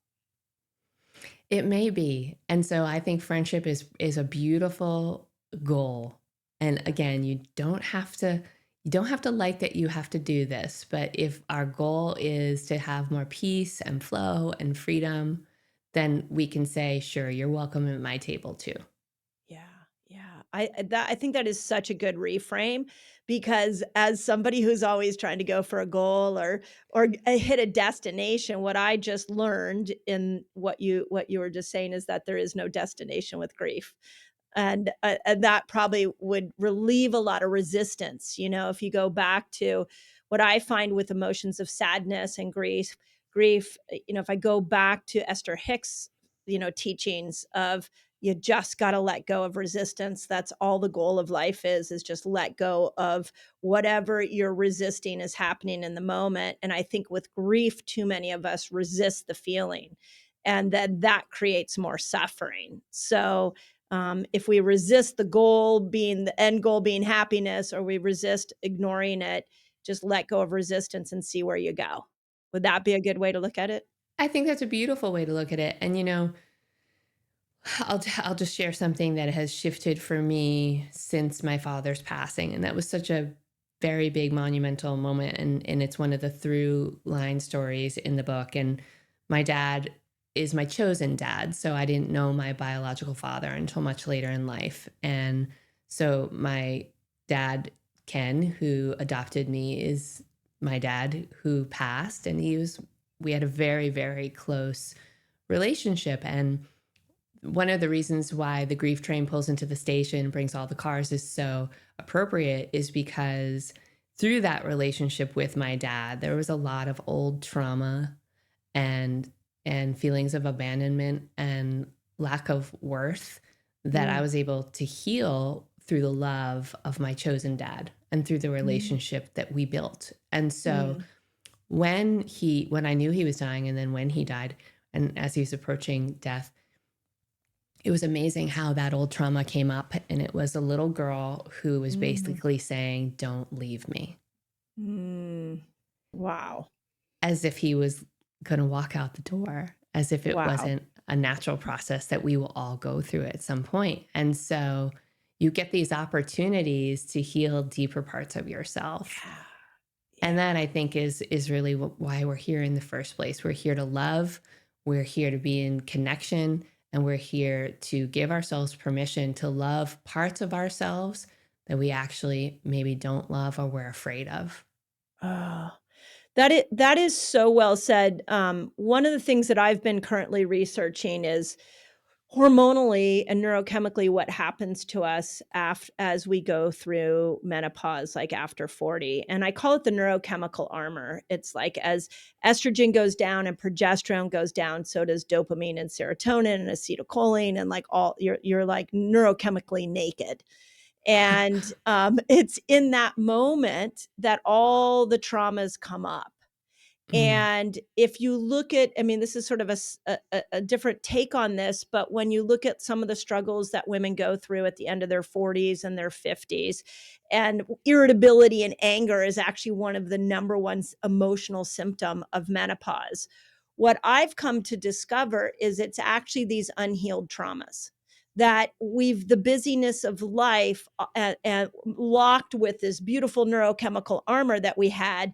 A: It may be. And so I think friendship is a beautiful goal. And again, you don't have to like that you have to do this, but if our goal is to have more peace and flow and freedom, then we can say, sure, you're welcome at my table too.
B: Yeah, yeah. I think that is such a good reframe because as somebody who's always trying to go for a goal or hit a destination, what I just learned in what you were just saying is that there is no destination with grief. And that probably would relieve a lot of resistance. If you go back to what I find with emotions of sadness and grief, if I go back to Esther Hicks, teachings of you just got to let go of resistance. That's all the goal of life is just let go of whatever you're resisting is happening in the moment. And I think with grief, too many of us resist the feeling, and then that creates more suffering. So if we resist the goal being the end goal being happiness, or we resist ignoring it, just let go of resistance and see where you go. Would that be a good way to look at it?
A: I think that's a beautiful way to look at it. And I'll just share something that has shifted for me since my father's passing, and that was such a very big monumental moment, and it's one of the through line stories in the book. And my dad is my chosen dad, so I didn't know my biological father until much later in life. And so my dad, Ken, who adopted me, is my dad who passed, and we had a very, very close relationship. And one of the reasons why the grief train pulls into the station and brings all the cars is so appropriate is because through that relationship with my dad, there was a lot of old trauma and feelings of abandonment and lack of worth that I was able to heal through the love of my chosen dad and through the relationship that we built. And so when I knew he was dying, and then when he died, and as he was approaching death, it was amazing how that old trauma came up. And it was a little girl who was basically saying, "Don't leave me,"
B: Wow.
A: as if he was going to walk out the door, as if it
B: Wow.
A: wasn't a natural process that we will all go through at some point. And so you get these opportunities to heal deeper parts of yourself. And that, I think, is really why we're here in the first place. We're here to love. We're here to be in connection. And we're here to give ourselves permission to love parts of ourselves that we actually maybe don't love or we're afraid of.
B: Oh, that is so well said. One of the things that I've been currently researching is hormonally and neurochemically what happens to us as we go through menopause, like after 40. And I call it the neurochemical armor. It's like as estrogen goes down and progesterone goes down, so does dopamine and serotonin and acetylcholine, and like all you're like neurochemically naked. And it's in that moment that all the traumas come up.
A: Mm.
B: And if you look at, I mean, this is sort of a different take on this, but when you look at some of the struggles that women go through at the end of their 40s and their 50s, and irritability and anger is actually one of the number one emotional symptom of menopause. What I've come to discover is it's actually these unhealed traumas that the busyness of life and locked with this beautiful neurochemical armor that we had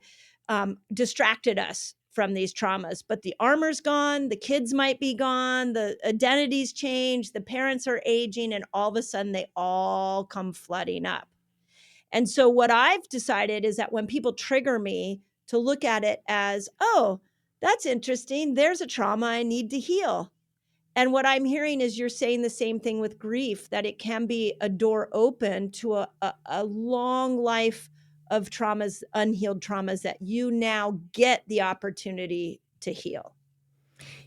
B: distracted us from these traumas. But the armor's gone, the kids might be gone, the identities change, the parents are aging, and all of a sudden they all come flooding up. And so what I've decided is that when people trigger me, to look at it as, oh, that's interesting. There's a trauma I need to heal. And what I'm hearing is you're saying the same thing with grief, that it can be a door open to a long life of traumas, unhealed traumas that you now get the opportunity to heal.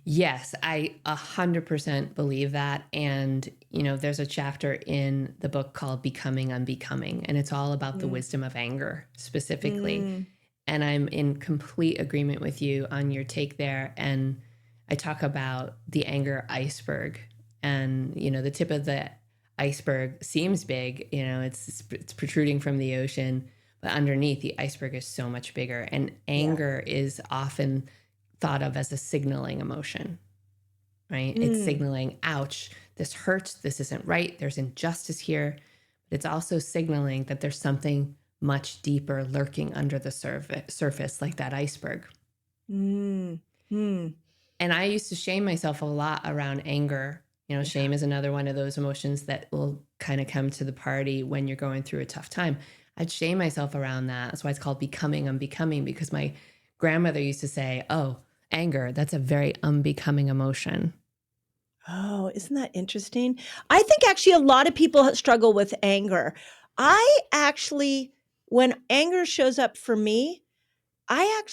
A: Yes, I 100% believe that. And, there's a chapter in the book called Becoming Unbecoming, and it's all about the
B: Mm.
A: wisdom of anger specifically.
B: Mm.
A: And I'm in complete agreement with you on your take there. And I talk about the anger iceberg, and, the tip of the iceberg seems big, it's protruding from the ocean, but underneath the iceberg is so much bigger. And
B: Yeah.
A: anger is often thought of as a signaling emotion, right? It's
B: Mm.
A: signaling, ouch, this hurts, this isn't right, there's injustice here. But it's also signaling that there's something much deeper lurking under the surface, like that iceberg.
B: Mm. Mm.
A: And I used to shame myself a lot around anger. Shame is another one of those emotions that will kind of come to the party when you're going through a tough time. I'd shame myself around that. That's why it's called Becoming Unbecoming, because my grandmother used to say, oh, anger, that's a very unbecoming emotion.
B: Oh, isn't that interesting? I think actually a lot of people struggle with anger. I actually, when anger shows up for me, I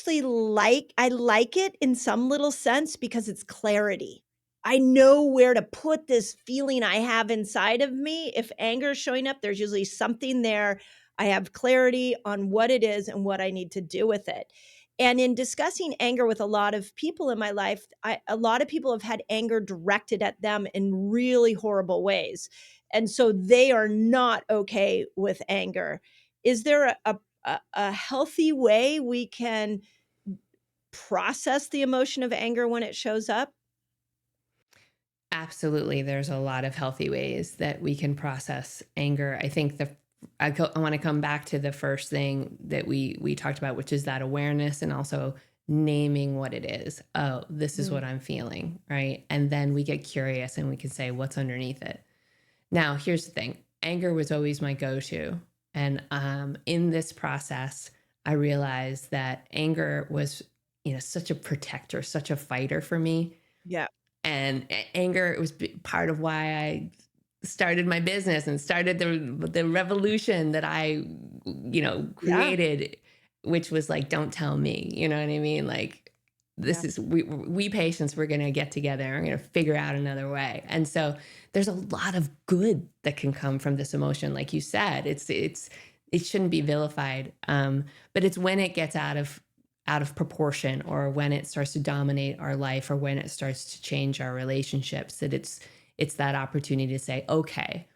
B: like it in some little sense because it's clarity. I know where to put this feeling I have inside of me. If anger is showing up, there's usually something there. I have clarity on what it is and what I need to do with it. And in discussing anger with a lot of people in my life, a lot of people have had anger directed at them in really horrible ways. And so they are not okay with anger. Is there a healthy way we can process the emotion of anger when it shows up?
A: Absolutely. There's a lot of healthy ways that we can process anger. I think I want to come back to the first thing that we talked about, which is that awareness and also naming what it is. Oh, this is what I'm feeling, right? And then we get curious and we can say, what's underneath it? Now, here's the thing. Anger was always my go-to. And in this process, I realized that anger was, such a protector, such a fighter for me.
B: Yeah.
A: And anger was part of why I started my business and started the revolution that I, created, which was like, don't tell me, you know what I mean? Like, this is, we patients, we're going to get together. We're going to figure out another way. And so there's a lot of good that can come from this emotion. Like you said, it shouldn't be vilified. But it's when it gets out of proportion, or when it starts to dominate our life, or when it starts to change our relationships, that it's that opportunity to say, okay,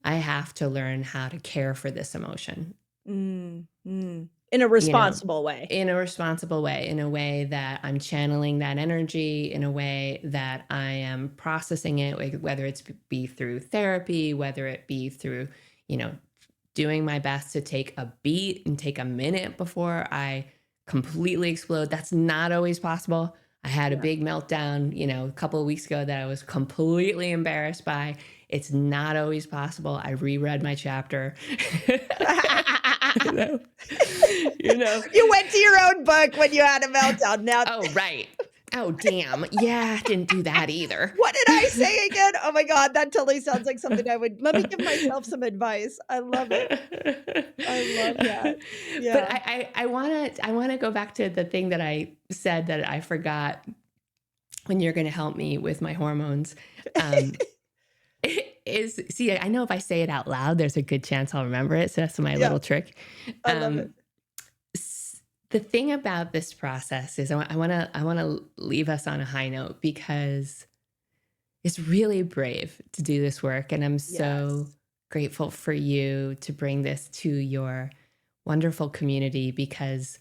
A: I have to learn how to care for this emotion.
B: In a responsible way.
A: In a responsible way, in a way that I'm channeling that energy, in a way that I am processing it, whether it's be through therapy, whether it be through, doing my best to take a beat and take a minute before I completely explode. That's not always possible. I had a big meltdown, a couple of weeks ago that I was completely embarrassed by. It's not always possible. I reread my chapter. you know,
B: You went to your own book when you had a meltdown. Now,
A: Oh, right. Oh, damn. Yeah, didn't do that either.
B: what did I say again? Oh my God, that totally sounds like something I would. Let me give myself some advice. I love it. I love that.
A: But
B: Yeah.
A: I wanna go back to the thing that I said that I forgot when you're gonna help me with my hormones. Um, I know if I say it out loud, there's a good chance I'll remember it. So that's my
B: Yeah,
A: little trick.
B: I love it.
A: The thing about this process is I want to leave us on a high note because it's really brave to do this work, and I'm so
B: Yes.
A: grateful for you to bring this to your wonderful community. Because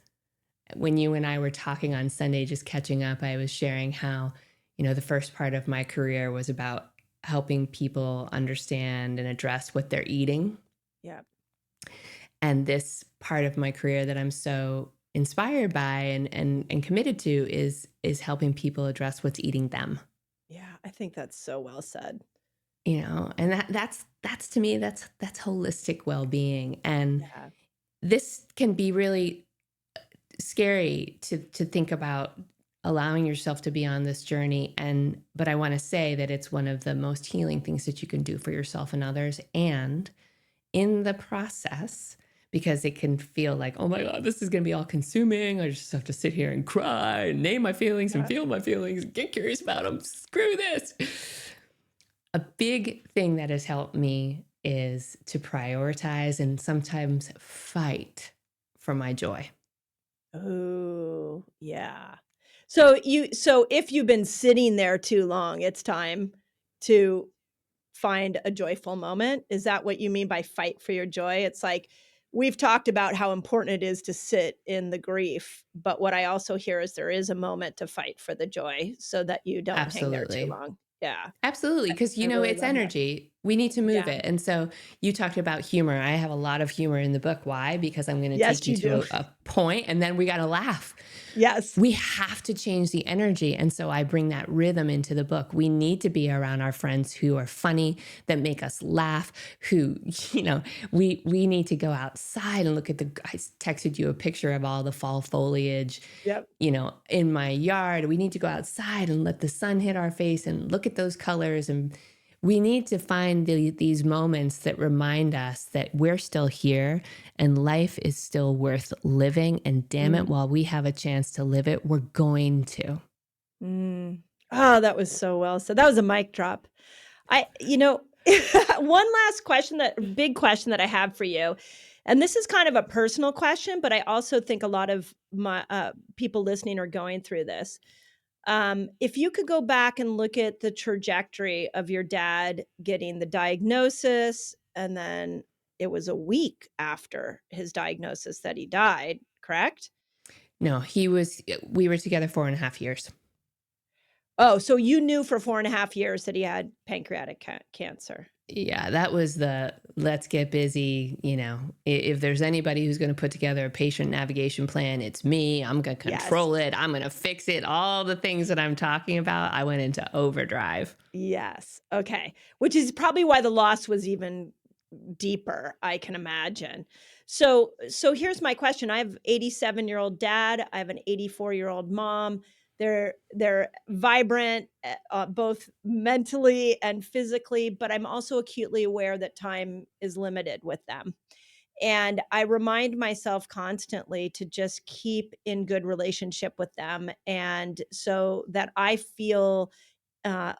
A: when you and I were talking on Sunday, just catching up, I was sharing how the first part of my career was about helping people understand and address what they're eating,
B: Yeah.
A: and this part of my career that I'm so inspired by and committed to is helping people address what's eating them.
B: Yeah. I think that's so well said.
A: And that's to me, that's holistic well-being. And
B: Yeah.
A: this can be really scary to think about allowing yourself to be on this journey. But I want to say that it's one of the most healing things that you can do for yourself and others. And in the process, because it can feel like, oh my God, this is going to be all consuming. I just have to sit here and cry and name my feelings and
B: Yeah.
A: feel my feelings and get curious about them. Screw this. A big thing that has helped me is to prioritize and sometimes fight for my joy.
B: Oh, yeah. So if you've been sitting there too long, it's time to find a joyful moment. Is that what you mean by fight for your joy? It's like we've talked about how important it is to sit in the grief, but what I also hear is there is a moment to fight for the joy so that you don't hang there too
A: Absolutely.
B: long. Yeah.
A: Absolutely. Because,
B: I really
A: it's
B: love that.
A: energy. We need to move
B: Yeah.
A: it. And so you talked about humor. I have a lot of humor in the book. Why? Because I'm going to
B: Yes,
A: take you
B: you do.
A: to a point and then we got to laugh.
B: Yes.
A: We have to change the energy. And so I bring that rhythm into the book. We need to be around our friends who are funny, that make us laugh, who, we need to go outside and look at I texted you a picture of all the fall foliage,
B: Yep.
A: in my yard. We need to go outside and let the sun hit our face and look at those colors. And we need to find these moments that remind us that we're still here and life is still worth living. And damn it, while we have a chance to live it, we're going to.
B: Oh, that was so well said. That was a mic drop. One last big question that I have for you, and this is kind of a personal question, but I also think a lot of my people listening are going through this. If you could go back and look at the trajectory of your dad getting the diagnosis, and then it was a week after his diagnosis that he died, correct?
A: No, we were together 4.5 years.
B: Oh, so you knew for 4.5 years that he had pancreatic cancer.
A: Yeah, that was the let's get busy. If there's anybody who's going to put together a patient navigation plan, it's me. I'm going to control it. I'm going to fix it. All the things that I'm talking about, I went into overdrive.
B: Yes. Okay. Which is probably why the loss was even deeper, I can imagine. So here's my question. I have 87-year-old dad. I have an 84-year-old mom. They're vibrant, both mentally and physically, but I'm also acutely aware that time is limited with them. And I remind myself constantly to just keep in good relationship with them, and so that I feel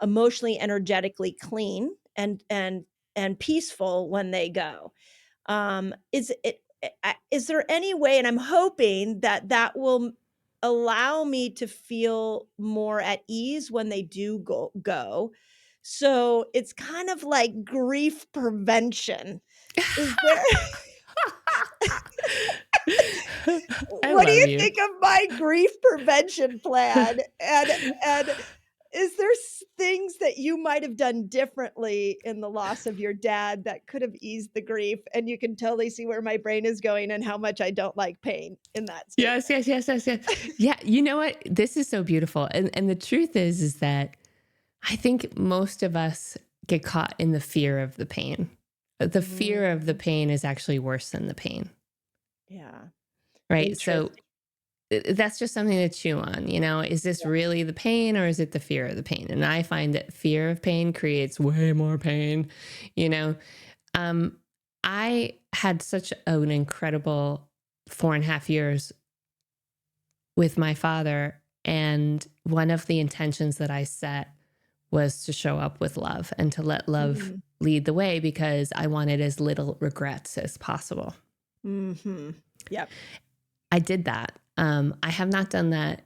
B: emotionally, energetically clean and peaceful when they go. Is there any way, and I'm hoping that will allow me to feel more at ease when they do go. So it's kind of like grief prevention. Is there
A: I
B: what do
A: love
B: you
A: you.
B: think of my grief prevention plan? And is there things that you might have done differently in the loss of your dad that could have eased the grief? And you can totally see where my brain is going and how much I don't like pain in that statement.
A: Yes. Yeah, you know what? This is so beautiful. And the truth is that I think most of us get caught in the fear of the pain. The fear of the pain is actually worse than the pain.
B: Yeah.
A: Right? So that's just something to chew on, is this really the pain or is it the fear of the pain? And I find that fear of pain creates way more pain. I had such an incredible 4.5 years with my father. And one of the intentions that I set was to show up with love and to let love lead the way, because I wanted as little regrets as possible.
B: Yep.
A: I did that. I have not done that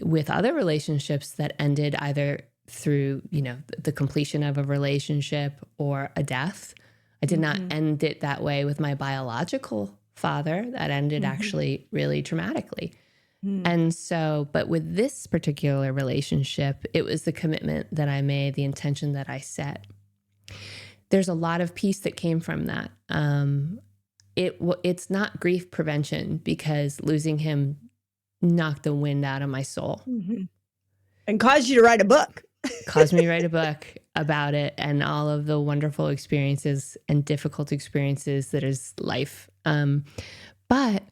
A: with other relationships that ended either through, the completion of a relationship or a death. I did not end it that way with my biological father. That ended actually really traumatically. And so, but with this particular relationship, it was the commitment that I made, the intention that I set. There's a lot of peace that came from that. It's not grief prevention, because losing him knocked the wind out of my soul.
B: And caused you to write a book.
A: Caused me to write a book about it and all of the wonderful experiences and difficult experiences that is life. But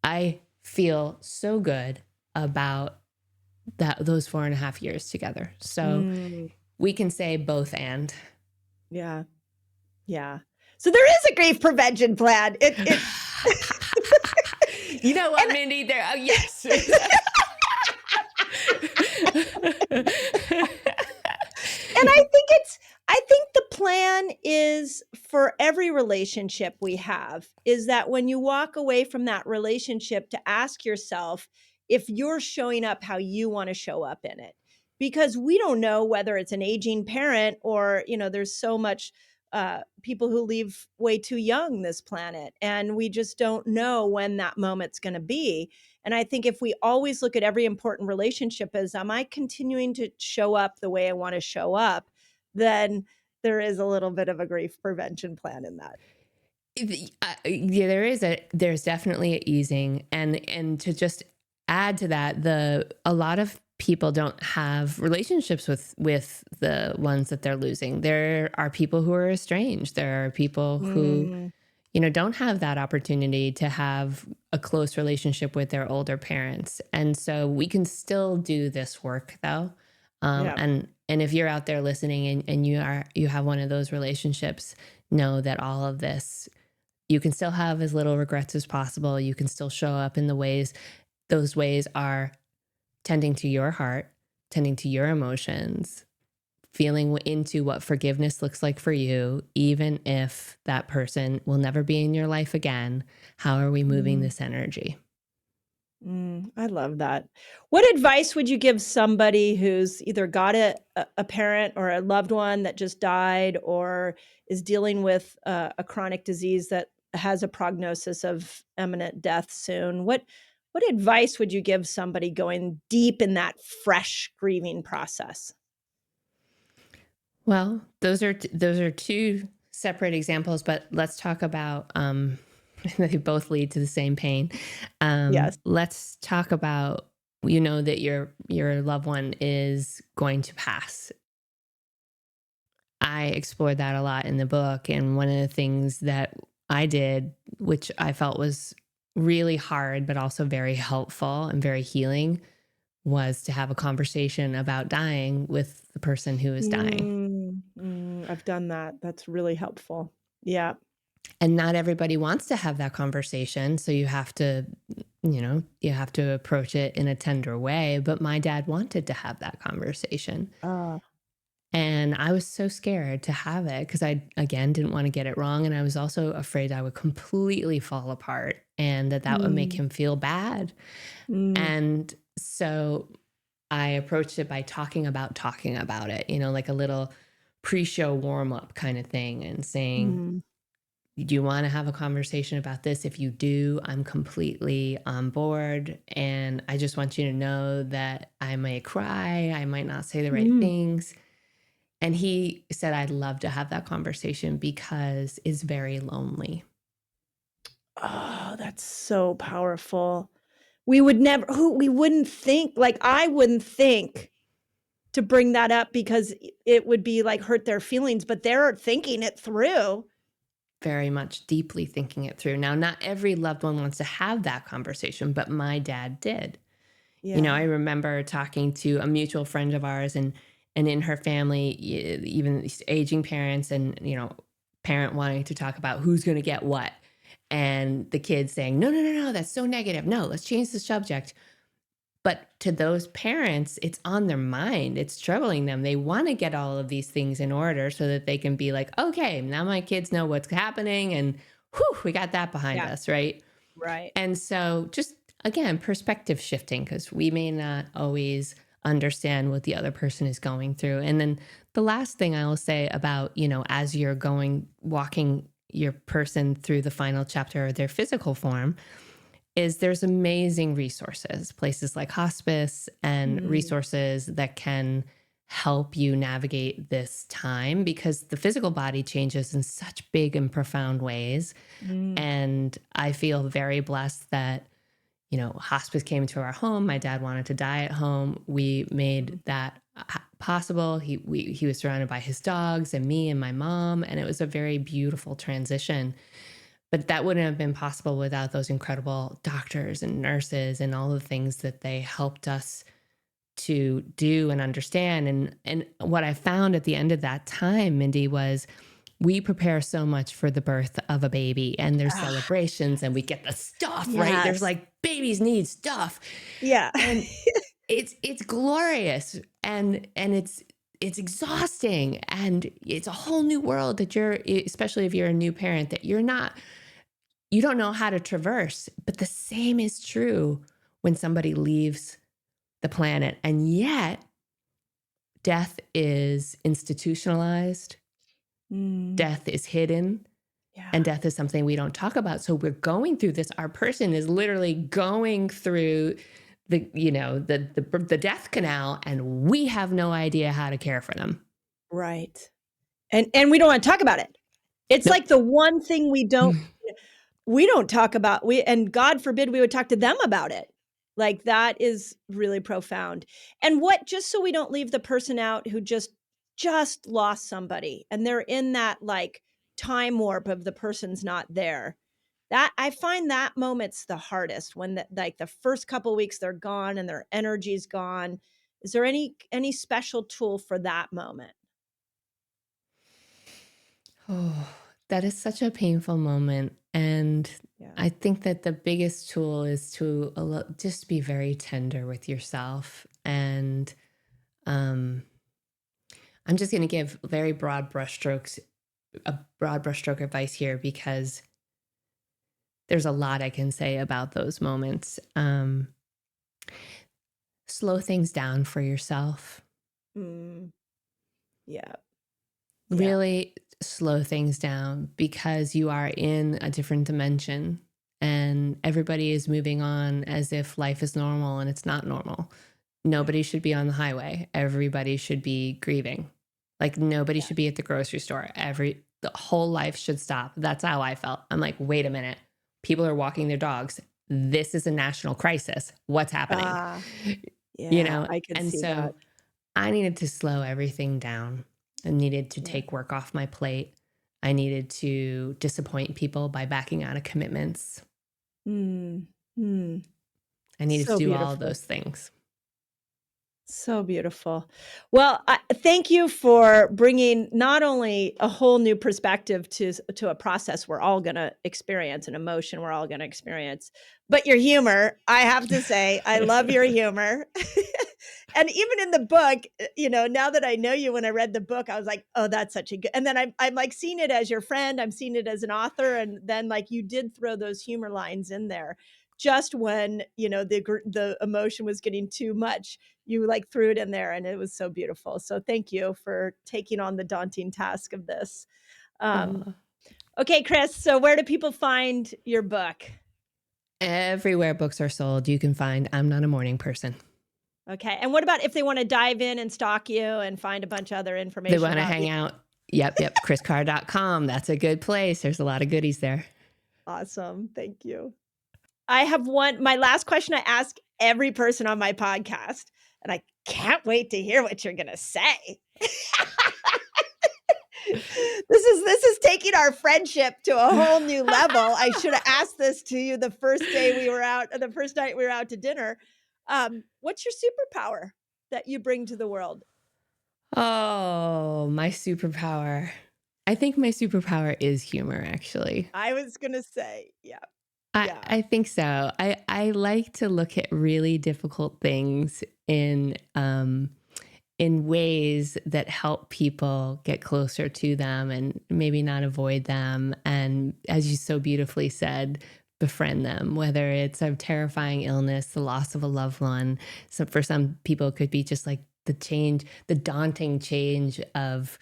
A: I feel so good about those 4.5 years together. So we can say both and.
B: Yeah. So there is a grief prevention plan.
A: You know what, Mindy? Yes.
B: And I think the plan is for every relationship we have, is that when you walk away from that relationship, to ask yourself if you're showing up how you want to show up in it. Because we don't know whether it's an aging parent or, there's so much people who leave way too young this planet, and we just don't know when that moment's going to be. And I think if we always look at every important relationship as, am I continuing to show up the way I want to show up, then there is a little bit of a grief prevention plan in that.
A: Yeah, there's definitely an easing. And to just add to that, a lot of people don't have relationships with the ones that they're losing. There are people who are estranged. There are people who, don't have that opportunity to have a close relationship with their older parents. And so we can still do this work, though. And if you're out there listening and you have one of those relationships, know that all of this, you can still have as little regrets as possible. You can still show up in those ways are tending to your heart, tending to your emotions, feeling into what forgiveness looks like for you, even if that person will never be in your life again. How are we moving this energy?
B: I love that. What advice would you give somebody who's either got a parent or a loved one that just died, or is dealing with a chronic disease that has a prognosis of imminent death soon? What advice would you give somebody going deep in that fresh grieving process?
A: Well, those are two separate examples, but let's talk about they both lead to the same pain.
B: Yes.
A: Let's talk about, that your loved one is going to pass. I explored that a lot in the book, and one of the things that I did, which I felt was really hard, but also very helpful and very healing, was to have a conversation about dying with the person who is dying.
B: I've done that. That's really helpful. Yeah.
A: And not everybody wants to have that conversation. So you have to approach it in a tender way. But my dad wanted to have that conversation. And I was so scared to have it because I, again, didn't want to get it wrong. And I was also afraid I would completely fall apart and that would make him feel bad. And so I approached it by talking about it, like a little pre-show warm-up kind of thing, and saying, Do you want to have a conversation about this? If you do, I'm completely on board. And I just want you to know that I might cry, I might not say the right
B: Mm.
A: things. And he said, I'd love to have that conversation because it's very lonely.
B: Oh, that's so powerful. We wouldn't think, like, I wouldn't think to bring that up because it would be like hurt their feelings, but they're thinking it through.
A: Very much deeply thinking it through. Now, not every loved one wants to have that conversation, but my dad did. I
B: Yeah.
A: remember talking to a mutual friend of ours, and in her family, even these aging parents, and parent wanting to talk about who's going to get what, and the kids saying, "No, no, no, no, that's so negative. No, let's change the subject." But to those parents, it's on their mind. It's troubling them. They want to get all of these things in order so that they can be like, okay, now my kids know what's happening, and whew, we got that behind
B: Yeah.
A: us, right?
B: Right.
A: And so just again, perspective shifting, because we may not always understand what the other person is going through. And then the last thing I will say about, as you're walking your person through the final chapter of their physical form, is there's amazing resources, places like hospice and
B: Mm.
A: resources that can help you navigate this time, because the physical body changes in such big and profound ways.
B: Mm.
A: And I feel very blessed that, hospice came to our home. My dad wanted to die at home. We made that possible. He was surrounded by his dogs and me and my mom, and it was a very beautiful transition. But that wouldn't have been possible without those incredible doctors and nurses and all the things that they helped us to do and understand. And what I found at the end of that time, Mindy, was we prepare so much for the birth of a baby, and there's
B: Ah,
A: celebrations and we get the stuff, right? There's
B: yes.
A: like babies need stuff.
B: Yeah.
A: And it's glorious, and it's exhausting, and it's a whole new world that especially if you're a new parent, that you don't know how to traverse. But the same is true when somebody leaves the planet. And yet, death is institutionalized,
B: Mm.
A: death is hidden,
B: Yeah.
A: and death is something we don't talk about. So we're going through this. Our person is literally going through the death canal, and we have no idea how to care for them.
B: Right. And we don't want to talk about it. It's
A: Nope.
B: like the one thing we don't talk about. And God forbid we would talk to them about it. Like, that is really profound. And just so we don't leave the person out who just lost somebody and they're in that like time warp of the person's not there. That I find that moment's the hardest, when like the first couple weeks they're gone and their energy's gone. Is there any special tool for that moment?
A: Oh, that is such a painful moment. And
B: Yeah.
A: I think that the biggest tool is to just be very tender with yourself. And um, I'm just going to give a broad brushstroke advice here, because there's a lot I can say about those moments. Slow things down for yourself.
B: Mm, yeah.
A: Really slow things down, because you are in a different dimension, and everybody is moving on as if life is normal, and it's not normal. Nobody should be on the highway. Everybody should be grieving. Like, nobody should be at the grocery store. The whole life should stop. That's how I felt. I'm like, wait a minute. People are walking their dogs. This is a national crisis. What's happening?
B: Yeah, I could
A: And
B: see
A: so
B: that.
A: I needed to slow everything down. I needed to
B: Yeah.
A: take work off my plate. I needed to disappoint people by backing out of commitments.
B: Mm, mm.
A: I needed
B: So
A: to do all
B: beautiful.
A: of those things.
B: So beautiful. Well, thank you for bringing not only a whole new perspective to a process we're all going to experience, an emotion we're all going to experience, but your humor. I have to say, I love your humor. And even in the book, now that I know you, when I read the book, I was like, oh, that's such a good. And then I'm like seeing it as your friend. I'm seeing it as an author. And then like you did throw those humor lines in there just when, the emotion was getting too much. You like threw it in there, and it was so beautiful. So thank you for taking on the daunting task of this.
A: Oh,
B: Okay, Kriss, so where do people find your book?
A: Everywhere books are sold, you can find I'm Not a Morning Person.
B: Okay. And what about if they want to dive in and stalk you and find a bunch of other information?
A: They want to
B: about
A: hang
B: you?
A: out. Yep. KrissCarr.com. That's a good place. There's a lot of goodies there.
B: Awesome. Thank you. I have my last question I ask every person on my podcast, and I can't wait to hear what you're going to say. This is taking our friendship to a whole new level. I should have asked this to you the first night we were out to dinner. What's your superpower that you bring to the world?
A: Oh, my superpower. I think my superpower is humor, actually.
B: I was going to say, yeah.
A: I think so. I like to look at really difficult things in ways that help people get closer to them and maybe not avoid them. And as you so beautifully said, befriend them, whether it's a terrifying illness, the loss of a loved one. So for some people, it could be just like the daunting change of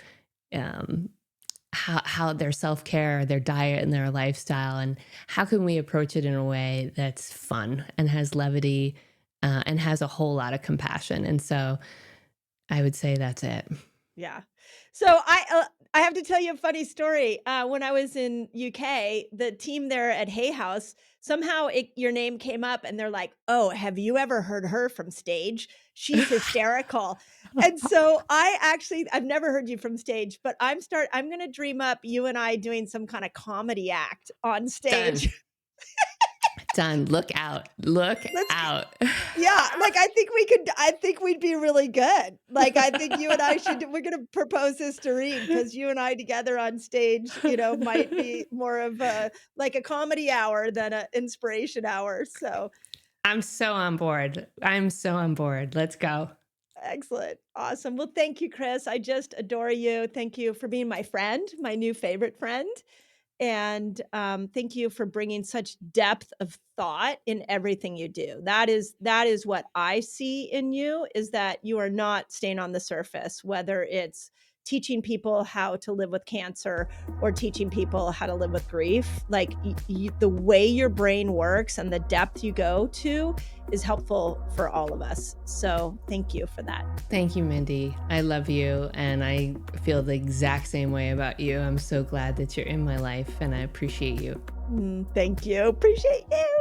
A: how their self-care, their diet, and their lifestyle, and how can we approach it in a way that's fun and has levity and has a whole lot of compassion. And so I would say that's it.
B: Yeah. So I have to tell you a funny story. When I was in UK, the team there at Hay House, somehow your name came up and they're like, "Oh, have you ever heard her from stage? She's hysterical." And so I've never heard you from stage, but I'm going to dream up you and I doing some kind of comedy act on stage.
A: Done. Look out. Look out.
B: Yeah. Like, I think we'd be really good. Like, I think you and I we're going to propose this to Reed because you and I together on stage, might be more of a comedy hour than an inspiration hour. So
A: I'm so on board. Let's go.
B: Excellent. Awesome. Well, thank you, Kriss. I just adore you. Thank you for being my friend, my new favorite friend. And thank you for bringing such depth of thought in everything you do. That is what I see in you, is that you are not staying on the surface, whether it's teaching people how to live with cancer or teaching people how to live with grief. Like the way your brain works and the depth you go to is helpful for all of us. So thank you for that.
A: Thank you, Mindy. I love you. And I feel the exact same way about you. I'm so glad that you're in my life and I appreciate you.
B: Thank you. Appreciate you.